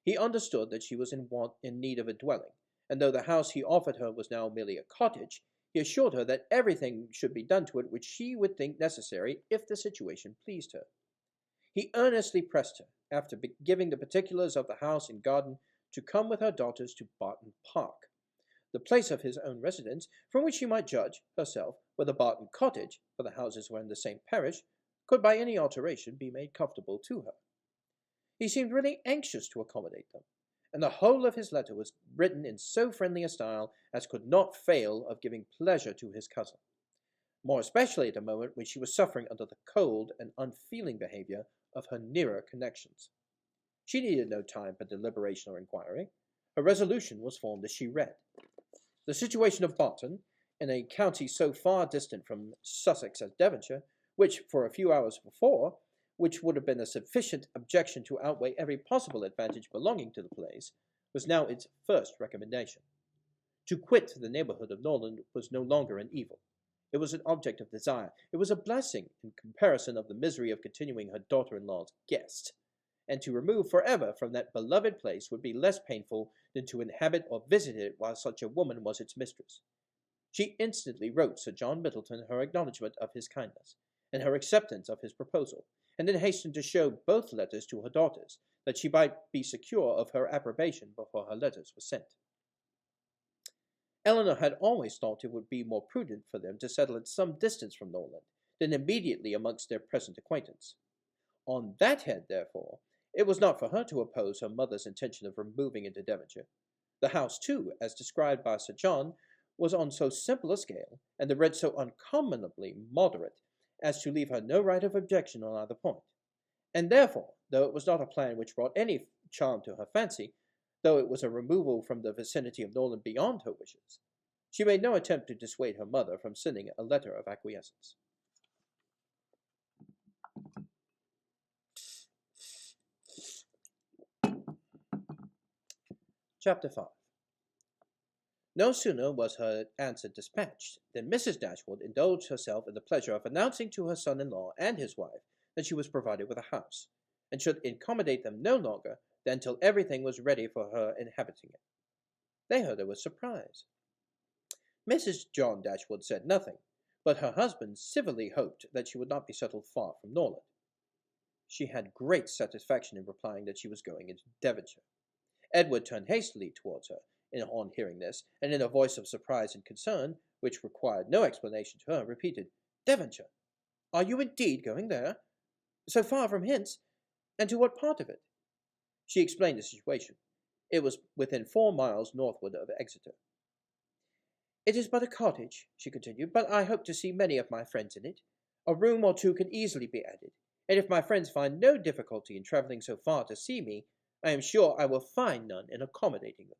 He understood that she was in need of a dwelling, and though the house he offered her was now merely a cottage, he assured her that everything should be done to it which she would think necessary if the situation pleased her. He earnestly pressed her, after giving the particulars of the house and garden, to come with her daughters to Barton Park. the place of his own residence, from which she might judge, herself, whether Barton Cottage, for the houses were in the same parish, could by any alteration be made comfortable to her. He seemed really anxious to accommodate them, and the whole of his letter was written in so friendly a style as could not fail of giving pleasure to his cousin, more especially at a moment when she was suffering under the cold and unfeeling behaviour of her nearer connections. She needed no time for deliberation or inquiry. Her resolution was formed as she read. The situation of Barton, in a county so far distant from Sussex as Devonshire, which for a few hours before, which would have been a sufficient objection to outweigh every possible advantage belonging to the place, was now its first recommendation. To quit the neighbourhood of Norland was no longer an evil. It was an object of desire. It was a blessing in comparison of the misery of continuing her daughter-in-law's guest, and to remove forever from that beloved place would be less painful than to inhabit or visit it while such a woman was its mistress. She instantly wrote Sir John Middleton her acknowledgment of his kindness, and her acceptance of his proposal, and then hastened to show both letters to her daughters, that she might be secure of her approbation before her letters were sent. Eleanor had always thought it would be more prudent for them to settle at some distance from Norland than immediately amongst their present acquaintance. On that head, therefore, it was not for her to oppose her mother's intention of removing into Devonshire. The house, too, as described by Sir John, was on so simple a scale, and the rent so uncommonly moderate, as to leave her no right of objection on either point. And therefore, though it was not a plan which brought any charm to her fancy, though it was a removal from the vicinity of Norland beyond her wishes, she made no attempt to dissuade her mother from sending a letter of acquiescence. Chapter 5. No sooner was her answer dispatched than Mrs. Dashwood indulged herself in the pleasure of announcing to her son-in-law and his wife that she was provided with a house, and should accommodate them no longer than till everything was ready for her inhabiting it. They heard her with surprise. Mrs. John Dashwood said nothing, but her husband civilly hoped that she would not be settled far from Norland. She had great satisfaction in replying that she was going into Devonshire. Edward turned hastily towards her on hearing this, and in a voice of surprise and concern, which required no explanation to her, repeated, "Devonshire? Are you indeed going there? So far from hence? And to what part of it?" She explained the situation. It was within 4 miles northward of Exeter. "It is but a cottage," she continued, "but I hope to see many of my friends in it. A room or two can easily be added, and if my friends find no difficulty in travelling so far to see me, I am sure I will find none in accommodating them."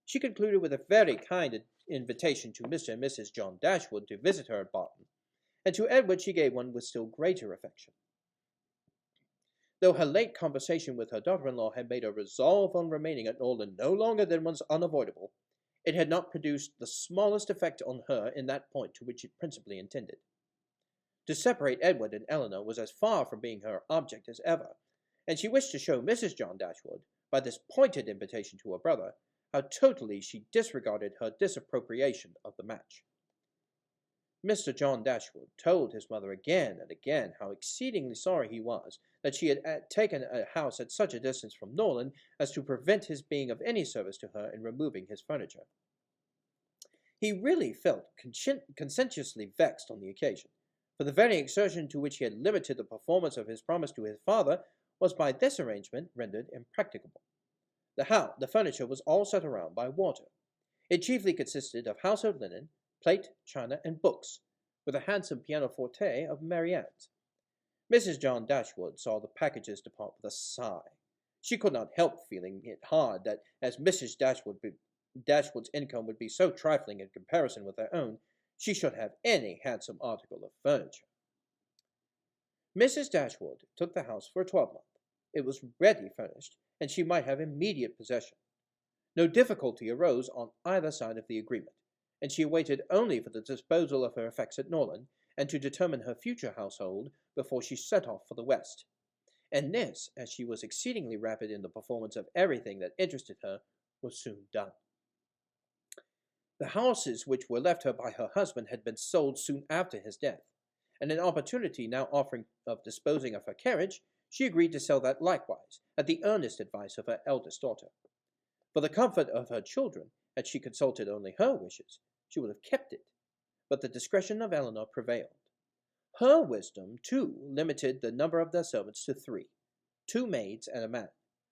She concluded with a very kind invitation to Mr. and Mrs. John Dashwood to visit her at Barton, and to Edward she gave one with still greater affection. Though her late conversation with her daughter-in-law had made her resolve on remaining at Norland no longer than was unavoidable, it had not produced the smallest effect on her in that point to which it principally intended. To separate Edward and Eleanor was as far from being her object as ever, and she wished to show Mrs. John Dashwood, by this pointed invitation to her brother, how totally she disregarded her disapprobation of the match. Mr. John Dashwood told his mother again and again how exceedingly sorry he was that she had taken a house at such a distance from Norland as to prevent his being of any service to her in removing his furniture. He really felt conscientiously vexed on the occasion, for the very exertion to which he had limited the performance of his promise to his father was by this arrangement rendered impracticable. The furniture was all set around by water. It chiefly consisted of household linen, plate, china, and books, with a handsome pianoforte of Marianne's. Mrs. John Dashwood saw the packages depart with a sigh. She could not help feeling it hard that, as Mrs. Dashwood's income would be so trifling in comparison with her own, she should have any handsome article of furniture. Mrs. Dashwood took the house for a 12-month. It was ready furnished, and she might have immediate possession. No difficulty arose on either side of the agreement, and she waited only for the disposal of her effects at Norland, and to determine her future household before she set off for the west. And this, as she was exceedingly rapid in the performance of everything that interested her, was soon done. The houses which were left her by her husband had been sold soon after his death, and an opportunity now offering of disposing of her carriage, she agreed to sell that likewise, at the earnest advice of her eldest daughter. For the comfort of her children, Had she consulted only her wishes, she would have kept it, but the discretion of Eleanor prevailed. Her wisdom, too, limited the number of their servants to 3, 2 maids and a man,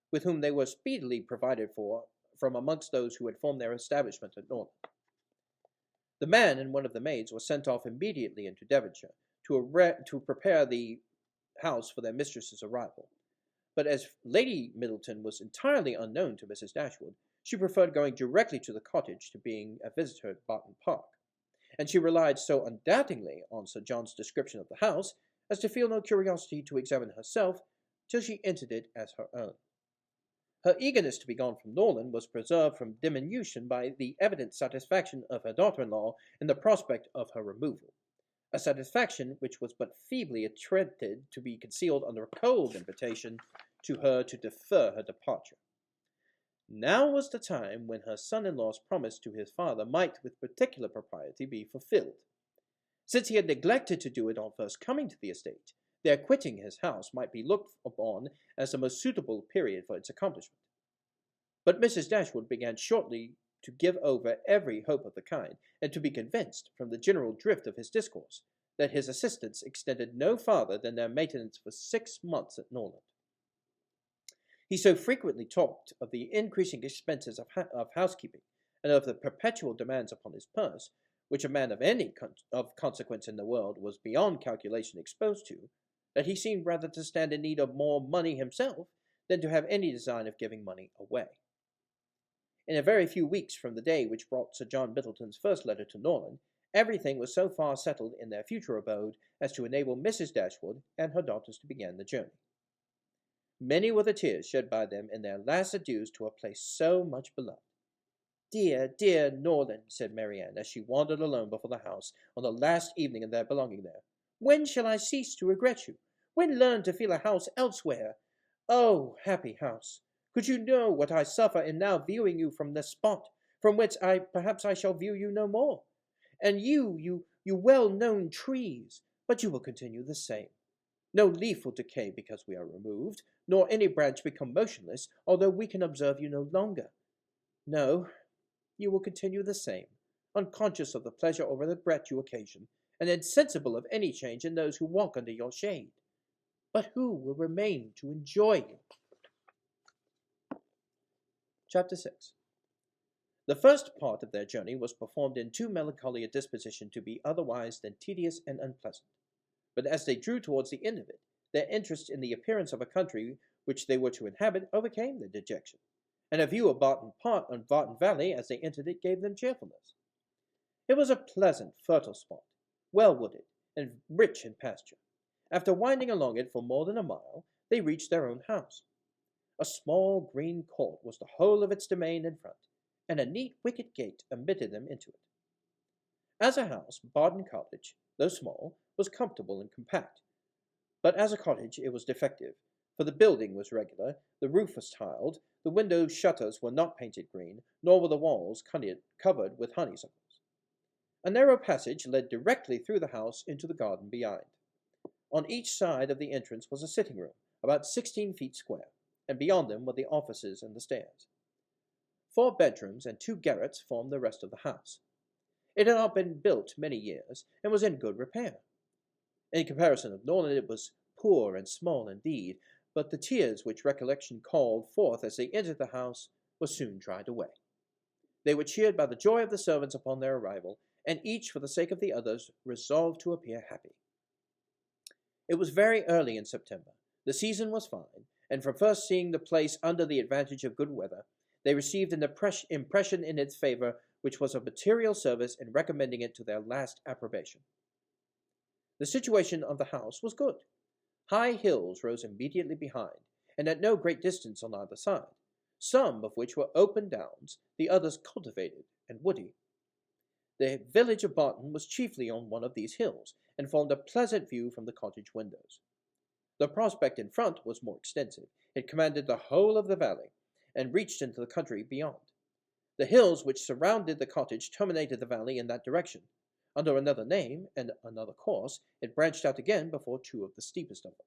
with whom they were speedily provided for from amongst those who had formed their establishment at Norland. The man and one of the maids were sent off immediately into Devonshire to prepare the house for their mistress's arrival. But as Lady Middleton was entirely unknown to Mrs. Dashwood, she preferred going directly to the cottage to being a visitor at Barton Park, and she relied so undoubtingly on Sir John's description of the house as to feel no curiosity to examine herself till she entered it as her own. Her eagerness to be gone from Norland was preserved from diminution by the evident satisfaction of her daughter-in-law in the prospect of her removal, a satisfaction which was but feebly attempted to be concealed under a cold invitation to her to defer her departure. Now was the time when her son-in-law's promise to his father might with particular propriety be fulfilled. Since he had neglected to do it on first coming to the estate, their quitting his house might be looked upon as the most suitable period for its accomplishment. But Mrs. Dashwood began shortly to give over every hope of the kind, and to be convinced, from the general drift of his discourse, that his assistance extended no farther than their maintenance for 6 months at Norland. He so frequently talked of the increasing expenses of housekeeping, and of the perpetual demands upon his purse, which a man of any of consequence in the world was beyond calculation exposed to, that he seemed rather to stand in need of more money himself than to have any design of giving money away. In a very few weeks from the day which brought Sir John Middleton's first letter to Norland, everything was so far settled in their future abode as to enable Mrs. Dashwood and her daughters to begin the journey. Many were the tears shed by them in their last adieus to a place so much beloved. "Dear, dear Norland," said Marianne, as she wandered alone before the house on the last evening of their belonging there. "When shall I cease to regret you? When learn to feel a house elsewhere? Oh, happy house! Could you know what I suffer in now viewing you from this spot, from whence perhaps I shall view you no more? And you well-known trees, but you will continue the same. No leaf will decay because we are removed, nor any branch become motionless, although we can observe you no longer. No, you will continue the same, unconscious of the pleasure or regret you occasion, and insensible of any change in those who walk under your shade. But who will remain to enjoy you?" Chapter 6. The first part of their journey was performed in too melancholy a disposition to be otherwise than tedious and unpleasant. But as they drew towards the end of it, their interest in the appearance of a country which they were to inhabit overcame their dejection, and a view of Barton Park and Barton Valley as they entered it gave them cheerfulness. It was a pleasant, fertile spot, well wooded, and rich in pasture. After winding along it for more than a mile, they reached their own house. A small green court was the whole of its domain in front, and a neat wicket gate admitted them into it. As a house, Barton Cottage, though small, was comfortable and compact, but as a cottage it was defective, for the building was regular, the roof was tiled, the window shutters were not painted green, nor were the walls covered with honeysuckles. A narrow passage led directly through the house into the garden behind. On each side of the entrance was a sitting room, about 16 feet square, and beyond them were the offices and the stairs. 4 bedrooms and 2 garrets formed the rest of the house. It had not been built many years, and was in good repair. In comparison of Norland, it was poor and small indeed, but the tears which recollection called forth as they entered the house were soon dried away. They were cheered by the joy of the servants upon their arrival, and each, for the sake of the others, resolved to appear happy. It was very early in September. The season was fine, and from first seeing the place under the advantage of good weather, they received an impression in its favor which was of material service in recommending it to their last approbation. The situation of the house was good. High hills rose immediately behind, and at no great distance on either side, some of which were open downs, the others cultivated and woody. The village of Barton was chiefly on one of these hills, and formed a pleasant view from the cottage windows. The prospect in front was more extensive. It commanded the whole of the valley, and reached into the country beyond. The hills which surrounded the cottage terminated the valley in that direction. Under another name and another course, it branched out again before 2 of the steepest of them.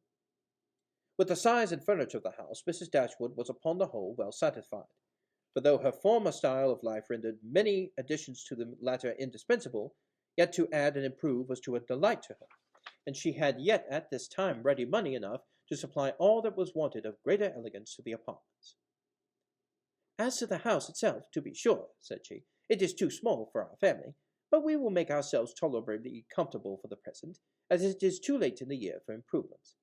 With the size and furniture of the house, Mrs. Dashwood was upon the whole well satisfied. for though her former style of life rendered many additions to the latter indispensable, yet to add and improve was to a delight to her, and she had yet at this time ready money enough to supply all that was wanted of greater elegance to the apartments. "As to the house itself, to be sure," said she, "it is too small for our family, but we will make ourselves tolerably comfortable for the present, as it is too late in the year for improvements.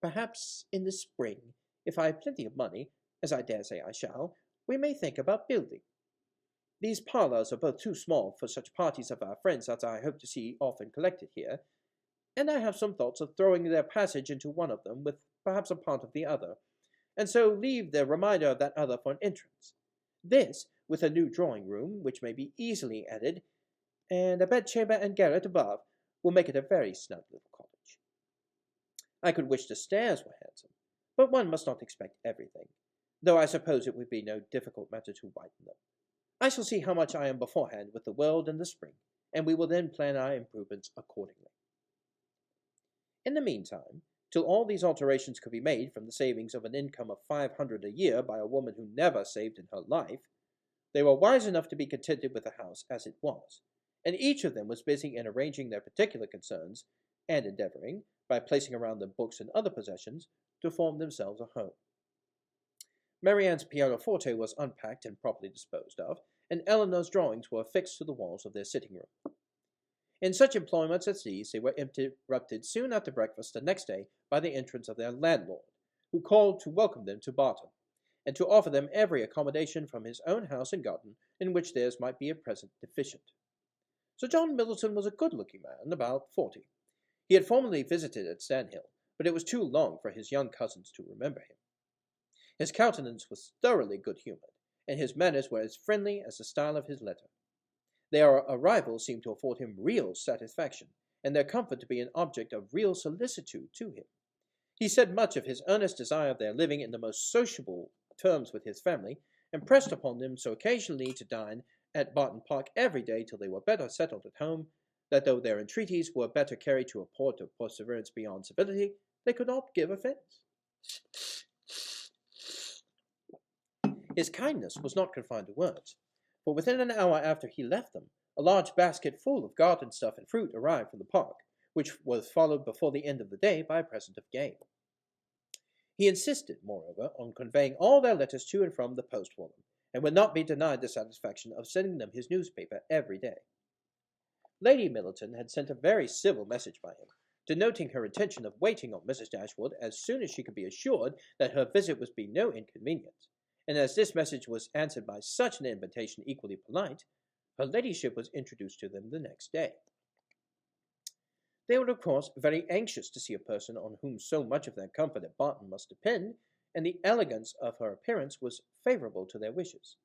Perhaps in the spring, if I have plenty of money, as I dare say I shall, we may think about building. These parlours are both too small for such parties of our friends as I hope to see often collected here, and I have some thoughts of throwing their passage into one of them, with perhaps a part of the other, and so leave the remainder of that other for an entrance. This, with a new drawing-room, which may be easily added, and a bedchamber and garret above, will make it a very snug little cottage. I could wish the stairs were handsome, but one must not expect everything, though I suppose it would be no difficult matter to whiten them. I shall see how much I am beforehand with the world in the spring, and we will then plan our improvements accordingly." In the meantime, till all these alterations could be made from the savings of an income of 500 a year by a woman who never saved in her life, they were wise enough to be contented with the house as it was, and each of them was busy in arranging their particular concerns, and endeavoring, by placing around them books and other possessions, to form themselves a home. Marianne's pianoforte was unpacked and properly disposed of, and Eleanor's drawings were affixed to the walls of their sitting-room. In such employments as these they were interrupted soon after breakfast the next day by the entrance of their landlord, who called to welcome them to Barton, and to offer them every accommodation from his own house and garden in which theirs might be at present deficient. Sir John Middleton was a good-looking man, about 40. He had formerly visited at Stanhill, but it was too long for his young cousins to remember him. His countenance was thoroughly good-humoured, and his manners were as friendly as the style of his letter. Their arrival seemed to afford him real satisfaction, and their comfort to be an object of real solicitude to him. He said much of his earnest desire of their living in the most sociable terms with his family, and pressed upon them so occasionally to dine at Barton Park every day till they were better settled at home, that though their entreaties were better carried to a port of perseverance beyond civility, they could not give offence. His kindness was not confined to words, for within an hour after he left them, a large basket full of garden stuff and fruit arrived from the park, which was followed before the end of the day by a present of game. He insisted, moreover, on conveying all their letters to and from the post for them, and would not be denied the satisfaction of sending them his newspaper every day. Lady Middleton had sent a very civil message by him, denoting her intention of waiting on Mrs. Dashwood as soon as she could be assured that her visit would be no inconvenience, and as this message was answered by such an invitation equally polite, her ladyship was introduced to them the next day. They were, of course, very anxious to see a person on whom so much of their comfort at Barton must depend, and the elegance of her appearance was favourable to their wishes.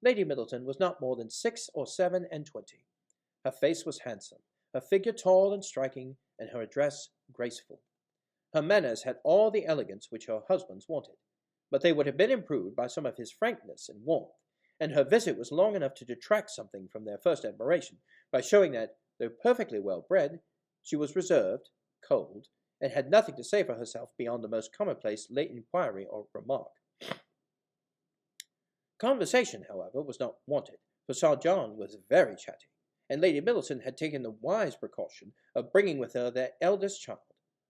Lady Middleton was not more than 6 or 7 and 20. Her face was handsome, her figure tall and striking, and her address graceful. Her manners had all the elegance which her husband's wanted, but they would have been improved by some of his frankness and warmth, and her visit was long enough to detract something from their first admiration, by showing that, though perfectly well bred, she was reserved, cold, and had nothing to say for herself beyond the most commonplace late inquiry or remark. Conversation, however, was not wanted, for Sir John was very chatty, and Lady Middleton had taken the wise precaution of bringing with her their eldest child,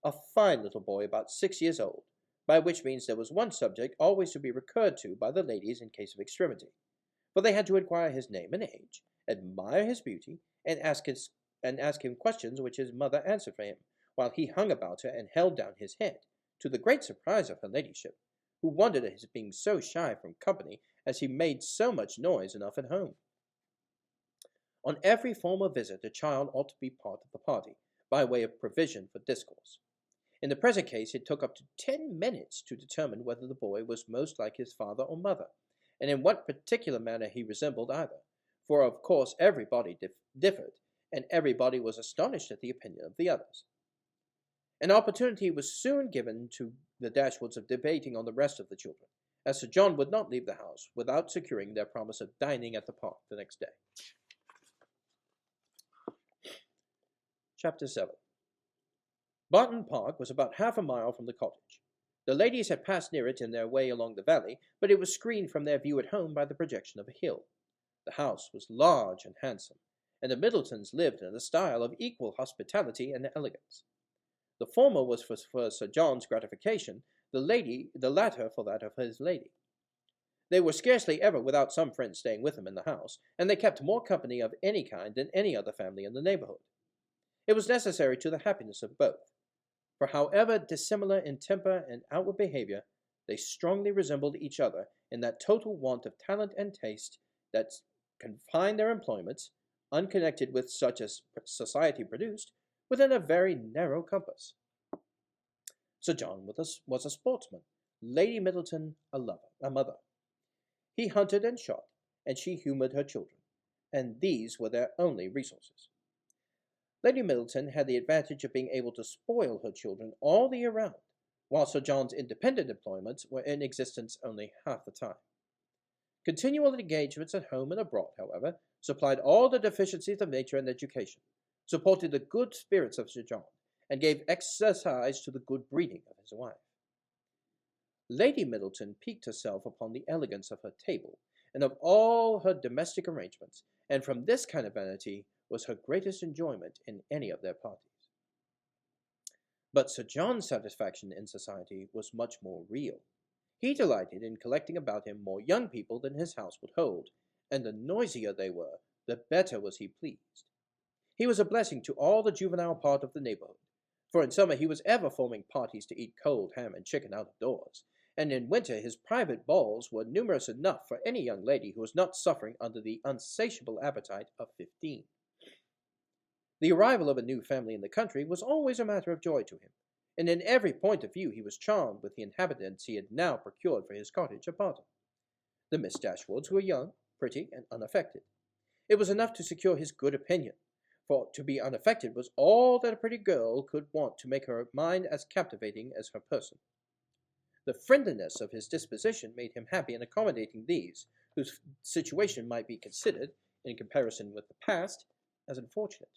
a fine little boy about 6 years old, by which means there was one subject always to be recurred to by the ladies in case of extremity, for they had to inquire his name and age, admire his beauty, and ask him questions which his mother answered for him, while he hung about her and held down his head, to the great surprise of her ladyship, who wondered at his being so shy from company, as he made so much noise enough at home. On every former visit a child ought to be part of the party, by way of provision for discourse. In the present case it took up to 10 minutes to determine whether the boy was most like his father or mother, and in what particular manner he resembled either, for of course everybody differed, and everybody was astonished at the opinion of the others. An opportunity was soon given to the Dashwoods of debating on the rest of the children, as Sir John would not leave the house without securing their promise of dining at the park the next day. Chapter 7. Barton Park was about half a mile from the cottage. The ladies had passed near it in their way along the valley, but it was screened from their view at home by the projection of a hill. The house was large and handsome, and the Middletons lived in a style of equal hospitality and elegance. The former was for Sir John's gratification, the latter for that of his lady. They were scarcely ever without some friend staying with them in the house, and they kept more company of any kind than any other family in the neighborhood. It was necessary to the happiness of both, for however dissimilar in temper and outward behavior, they strongly resembled each other in that total want of talent and taste that confined their employments, unconnected with such as society produced, within a very narrow compass. Sir John was a sportsman, Lady Middleton a mother. He hunted and shot, and she humoured her children, and these were their only resources. Lady Middleton had the advantage of being able to spoil her children all the year round, while Sir John's independent employments were in existence only half the time. Continual engagements at home and abroad, however, supplied all the deficiencies of nature and education, supported the good spirits of Sir John, and gave exercise to the good breeding of his wife. Lady Middleton piqued herself upon the elegance of her table, and of all her domestic arrangements, and from this kind of vanity was her greatest enjoyment in any of their parties. But Sir John's satisfaction in society was much more real. He delighted in collecting about him more young people than his house would hold, and the noisier they were, the better was he pleased. He was a blessing to all the juvenile part of the neighborhood, for in summer he was ever forming parties to eat cold ham and chicken out of doors, and in winter his private balls were numerous enough for any young lady who was not suffering under the unsatiable appetite of 15. The arrival of a new family in the country was always a matter of joy to him, and in every point of view he was charmed with the inhabitants he had now procured for his cottage at Barton. The Miss Dashwoods were young, pretty, and unaffected. It was enough to secure his good opinion, for to be unaffected was all that a pretty girl could want to make her mind as captivating as her person. The friendliness of his disposition made him happy in accommodating these, whose situation might be considered, in comparison with the past, as unfortunate.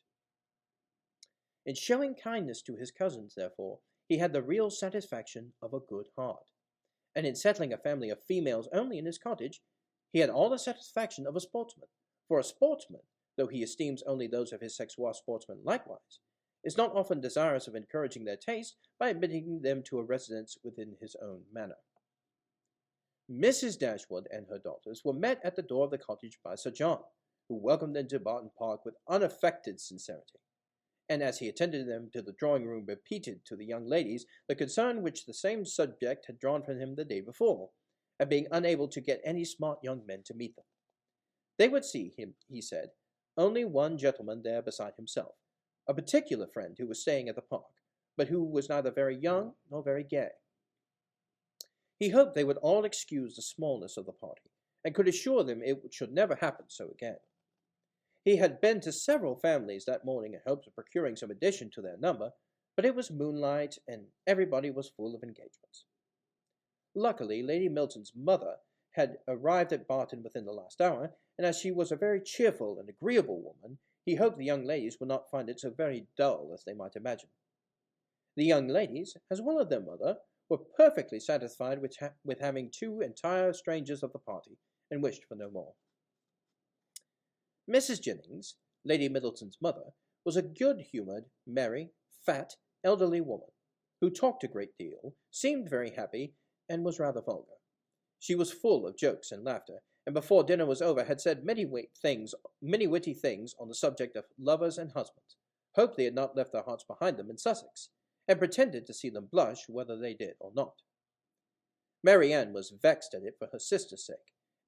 In showing kindness to his cousins, therefore, he had the real satisfaction of a good heart, and in settling a family of females only in his cottage, he had all the satisfaction of a sportsman, for a sportsman, though he esteems only those of his sex who are sportsmen likewise, is not often desirous of encouraging their taste by admitting them to a residence within his own manor. Mrs. Dashwood and her daughters were met at the door of the cottage by Sir John, who welcomed them to Barton Park with unaffected sincerity, and as he attended them to the drawing-room repeated to the young ladies the concern which the same subject had drawn from him the day before, at being unable to get any smart young men to meet them. They would see him, he said, only one gentleman there beside himself, a particular friend who was staying at the park, but who was neither very young nor very gay. He hoped they would all excuse the smallness of the party, and could assure them it should never happen so again. He had been to several families that morning in hopes of procuring some addition to their number, but it was moonlight, and everybody was full of engagements. Luckily, Lady Middleton's mother had arrived at Barton within the last hour, and as she was a very cheerful and agreeable woman, he hoped the young ladies would not find it so very dull as they might imagine. The young ladies, as well as their mother, were perfectly satisfied with having two entire strangers of the party, and wished for no more. Mrs. Jennings, Lady Middleton's mother, was a good-humoured, merry, fat, elderly woman, who talked a great deal, seemed very happy, and was rather vulgar. She was full of jokes and laughter, and before dinner was over had said many witty things on the subject of lovers and husbands, hoped they had not left their hearts behind them in Sussex, and pretended to see them blush whether they did or not. Mary Ann was vexed at it for her sister's sake,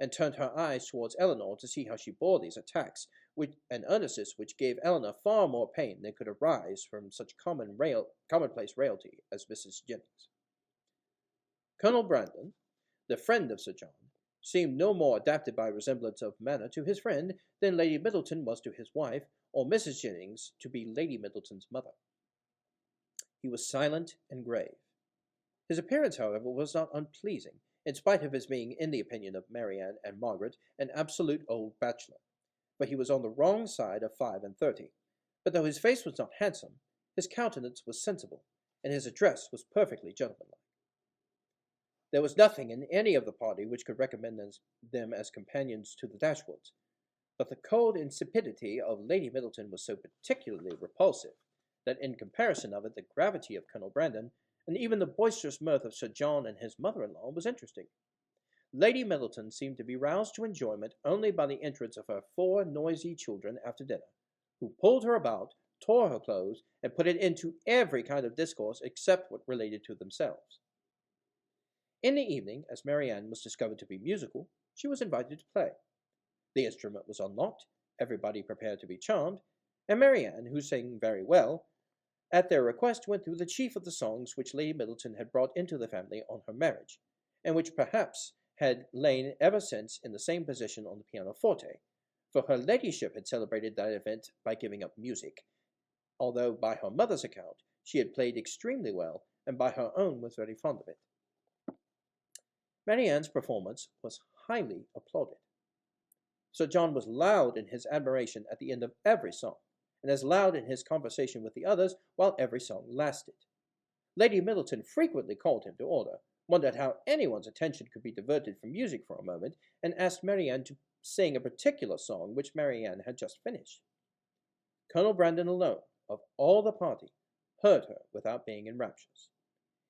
and turned her eyes towards Eleanor to see how she bore these attacks, with an earnestness which gave Eleanor far more pain than could arise from such commonplace raillery as Mrs. Jennings. Colonel Brandon, the friend of Sir John, seemed no more adapted by resemblance of manner to his friend than Lady Middleton was to his wife, or Mrs. Jennings to be Lady Middleton's mother. He was silent and grave. His appearance, however, was not unpleasing, in spite of his being, in the opinion of Marianne and Margaret, an absolute old bachelor, for he was on the wrong side of 35, but though his face was not handsome, his countenance was sensible, and his address was perfectly gentlemanlike. There was nothing in any of the party which could recommend them as companions to the Dashwoods, but the cold insipidity of Lady Middleton was so particularly repulsive that in comparison of it the gravity of Colonel Brandon, and even the boisterous mirth of Sir John and his mother-in-law, was interesting. Lady Middleton seemed to be roused to enjoyment only by the entrance of her 4 noisy children after dinner, who pulled her about, tore her clothes, and put it into every kind of discourse except what related to themselves. In the evening, as Marianne was discovered to be musical, she was invited to play. The instrument was unlocked, everybody prepared to be charmed, and Marianne, who sang very well, at their request went through the chief of the songs which Lady Middleton had brought into the family on her marriage, and which perhaps had lain ever since in the same position on the pianoforte, for her ladyship had celebrated that event by giving up music, although by her mother's account she had played extremely well, and by her own was very fond of it. Marianne's performance was highly applauded. Sir John was loud in his admiration at the end of every song, and as loud in his conversation with the others while every song lasted. Lady Middleton frequently called him to order, wondered how anyone's attention could be diverted from music for a moment, and asked Marianne to sing a particular song which Marianne had just finished. Colonel Brandon alone, of all the party, heard her without being in raptures.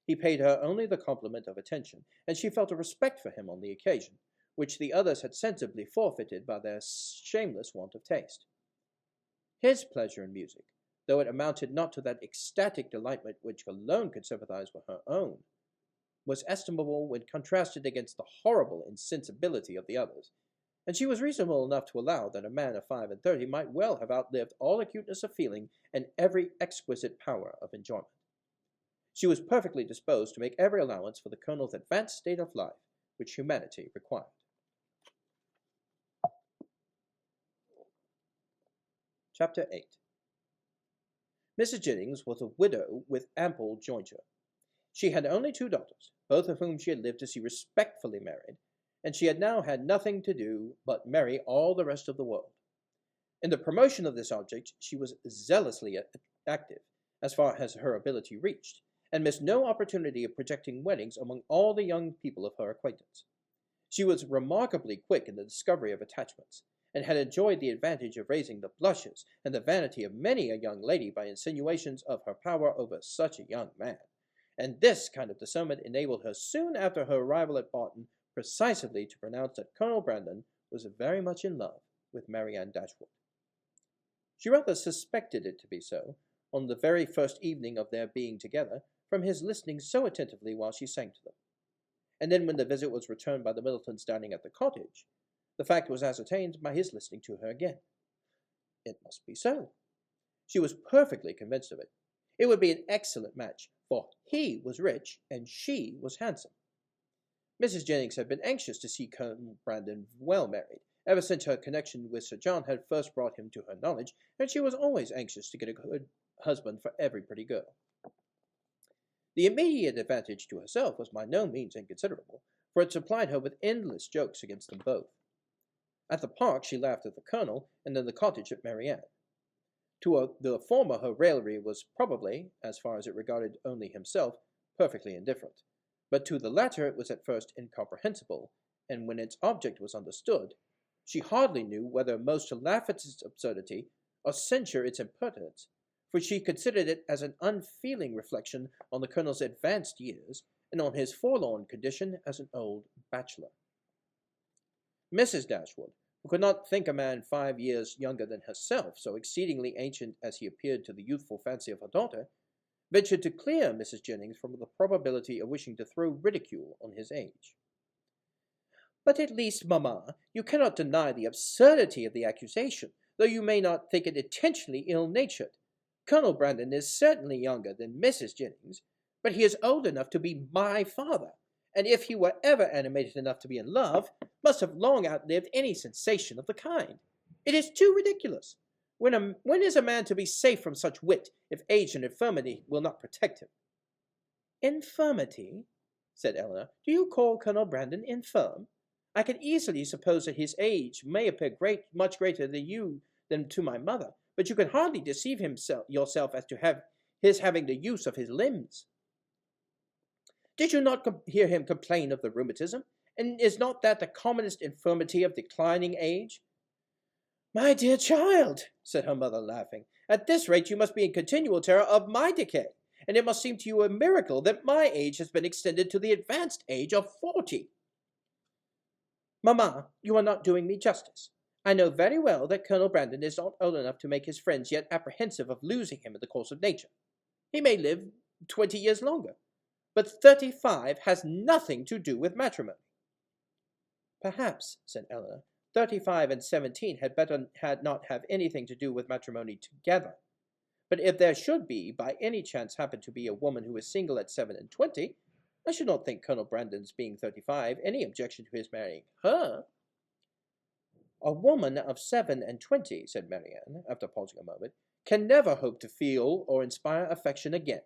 He paid her only the compliment of attention, and she felt a respect for him on the occasion, which the others had sensibly forfeited by their shameless want of taste. His pleasure in music, though it amounted not to that ecstatic delightment which alone could sympathize with her own, was estimable when contrasted against the horrible insensibility of the others, and she was reasonable enough to allow that a man of 35 might well have outlived all acuteness of feeling and every exquisite power of enjoyment. She was perfectly disposed to make every allowance for the Colonel's advanced state of life, which humanity required. Chapter 8. Mrs. Jennings was a widow with ample jointure. She had only 2 daughters, both of whom she had lived to see respectfully married, and she had now had nothing to do but marry all the rest of the world. In the promotion of this object she was zealously active, as far as her ability reached, and missed no opportunity of projecting weddings among all the young people of her acquaintance. She was remarkably quick in the discovery of attachments, and had enjoyed the advantage of raising the blushes and the vanity of many a young lady by insinuations of her power over such a young man, and this kind of discernment enabled her soon after her arrival at Barton precisely to pronounce that Colonel Brandon was very much in love with Marianne Dashwood. She rather suspected it to be so, on the very first evening of their being together, from his listening so attentively while she sang to them. And then when the visit was returned by the Middletons dining at the cottage, the fact was ascertained by his listening to her again. It must be so. She was perfectly convinced of it. It would be an excellent match, for he was rich and she was handsome. Mrs. Jennings had been anxious to see Colonel Brandon well married, ever since her connection with Sir John had first brought him to her knowledge, and she was always anxious to get a good husband for every pretty girl. The immediate advantage to herself was by no means inconsiderable, for it supplied her with endless jokes against them both. At the park she laughed at the Colonel, and in the cottage at Marianne. To the former her raillery was probably, as far as it regarded only himself, perfectly indifferent, but to the latter it was at first incomprehensible, and when its object was understood, she hardly knew whether most to laugh at its absurdity or censure its impertinence, for she considered it as an unfeeling reflection on the Colonel's advanced years, and on his forlorn condition as an old bachelor. Mrs. Dashwood, who could not think a man 5 years younger than herself so exceedingly ancient as he appeared to the youthful fancy of her daughter, ventured to clear Mrs. Jennings from the probability of wishing to throw ridicule on his age. "But at least, mamma, you cannot deny the absurdity of the accusation, though you may not think it intentionally ill-natured. Colonel Brandon is certainly younger than Mrs. Jennings, but he is old enough to be my father, and if he were ever animated enough to be in love, must have long outlived any sensation of the kind. It is too ridiculous. When is a man to be safe from such wit, if age and infirmity will not protect him?" "Infirmity?" said Eleanor. "Do you call Colonel Brandon infirm? I can easily suppose that his age may appear much greater to you than to my mother, but you can hardly deceive yourself as to his having the use of his limbs." Did you not hear him complain of the rheumatism? And is not that the commonest infirmity of declining age? My dear child, said her mother, laughing, at this rate you must be in continual terror of my decay, and it must seem to you a miracle that my age has been extended to the advanced age of 40. Mamma, you are not doing me justice. I know very well that Colonel Brandon is not old enough to make his friends yet apprehensive of losing him in the course of nature. He may live 20 years longer, but 35 has nothing to do with matrimony. Perhaps, said Eleanor, 35 and 17 had not have anything to do with matrimony together. But if there should be, by any chance, happen to be a woman who is single at 7 and 20, I should not think Colonel Brandon's being 35 any objection to his marrying her. A woman of 7 and 20, said Marianne, after pausing a moment, can never hope to feel or inspire affection again.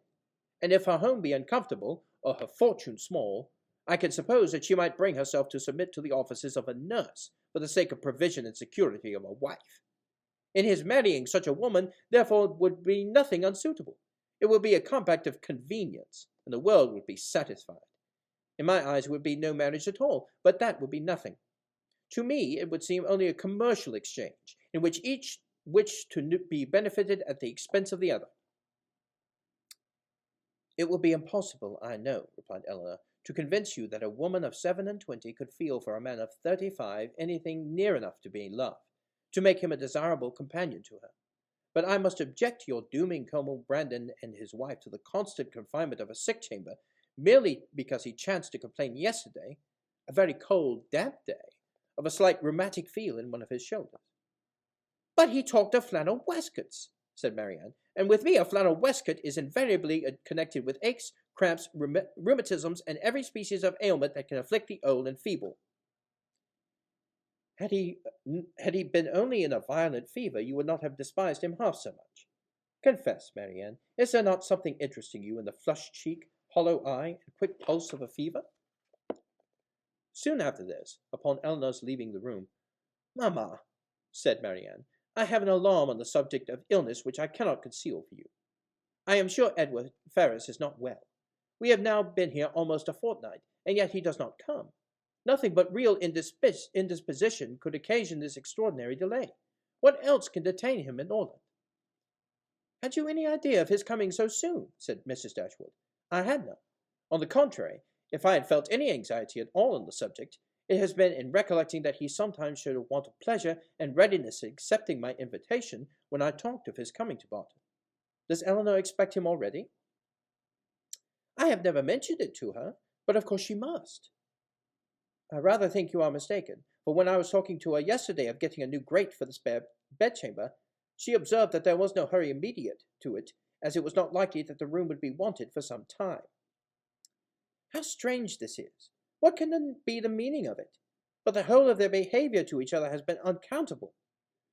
And if her home be uncomfortable, or her fortune small, I can suppose that she might bring herself to submit to the offices of a nurse for the sake of provision and security of a wife. In his marrying such a woman, therefore, would be nothing unsuitable. It would be a compact of convenience, and the world would be satisfied. In my eyes, it would be no marriage at all, but that would be nothing. To me, it would seem only a commercial exchange, in which each wished to be benefited at the expense of the other. It will be impossible, I know, replied Eleanor, to convince you that a woman of 7 and 20 could feel for a man of 35 anything near enough to being love, to make him a desirable companion to her. But I must object to your dooming Colonel Brandon and his wife to the constant confinement of a sick chamber, merely because he chanced to complain yesterday, a very cold, damp day, of a slight rheumatic feel in one of his shoulders. But he talked of flannel waistcoats, said Marianne, and with me a flannel waistcoat is invariably connected with aches, cramps, rheumatisms, and every species of ailment that can afflict the old and feeble. Had he been only in a violent fever, you would not have despised him half so much. Confess, Marianne, is there not something interesting you in the flushed cheek, hollow eye, and quick pulse of a fever? Soon after this, upon Eleanor's leaving the room, Mamma, said Marianne, I have an alarm on the subject of illness which I cannot conceal for you. I am sure Edward Ferrars is not well. We have now been here almost a fortnight, and yet he does not come. Nothing but real indisposition could occasion this extraordinary delay. What else can detain him in Norland? Had you any idea of his coming so soon? Said Mrs. Dashwood. I had none. On the contrary, if I had felt any anxiety at all on the subject, it has been in recollecting that he sometimes showed a want of pleasure and readiness in accepting my invitation when I talked of his coming to Barton. Does Eleanor expect him already? I have never mentioned it to her, but of course she must. I rather think you are mistaken, for when I was talking to her yesterday of getting a new grate for the spare bedchamber, she observed that there was no hurry immediate to it, as it was not likely that the room would be wanted for some time. How strange this is! What can then be the meaning of it? But the whole of their behavior to each other has been unaccountable.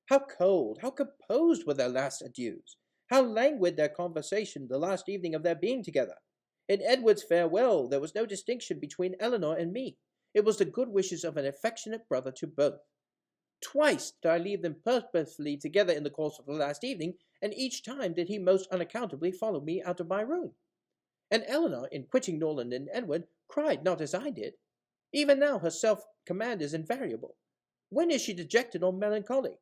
How cold, how composed were their last adieus! How languid their conversation the last evening of their being together! In Edward's farewell there was no distinction between Eleanor and me. It was the good wishes of an affectionate brother to both. Twice did I leave them purposefully together in the course of the last evening, and each time did he most unaccountably follow me out of my room. And Eleanor, in quitting Norland and Edward, cried not as I did. Even now her self-command is invariable. When is she dejected or melancholy?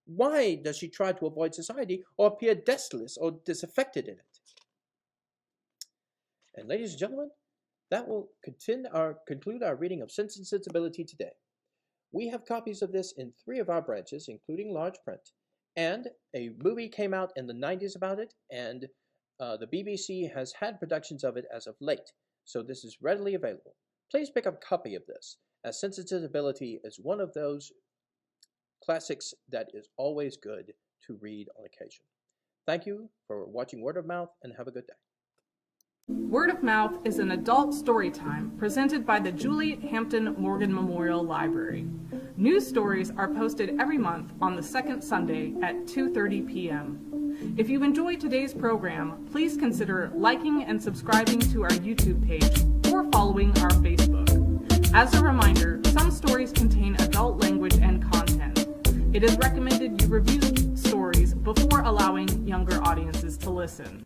Why does she try to avoid society, or appear desolate or disaffected in it? And ladies and gentlemen, that will conclude our reading of Sense and Sensibility today. We have copies of this in 3 of our branches, including large print, and a movie came out in the 90s about it, and the BBC has had productions of it as of late, so this is readily available. Please pick up a copy of this, as Sense and Sensibility is one of those classics that is always good to read on occasion. Thank you for watching Word of Mouth, and have a good day. Word of Mouth is an adult story time presented by the Juliet Hampton Morgan Memorial Library. New stories are posted every month on the second Sunday at 2:30 p.m. If you enjoyed today's program, please consider liking and subscribing to our YouTube page or following our Facebook. As a reminder, some stories contain adult language and content. It is recommended you review stories before allowing younger audiences to listen.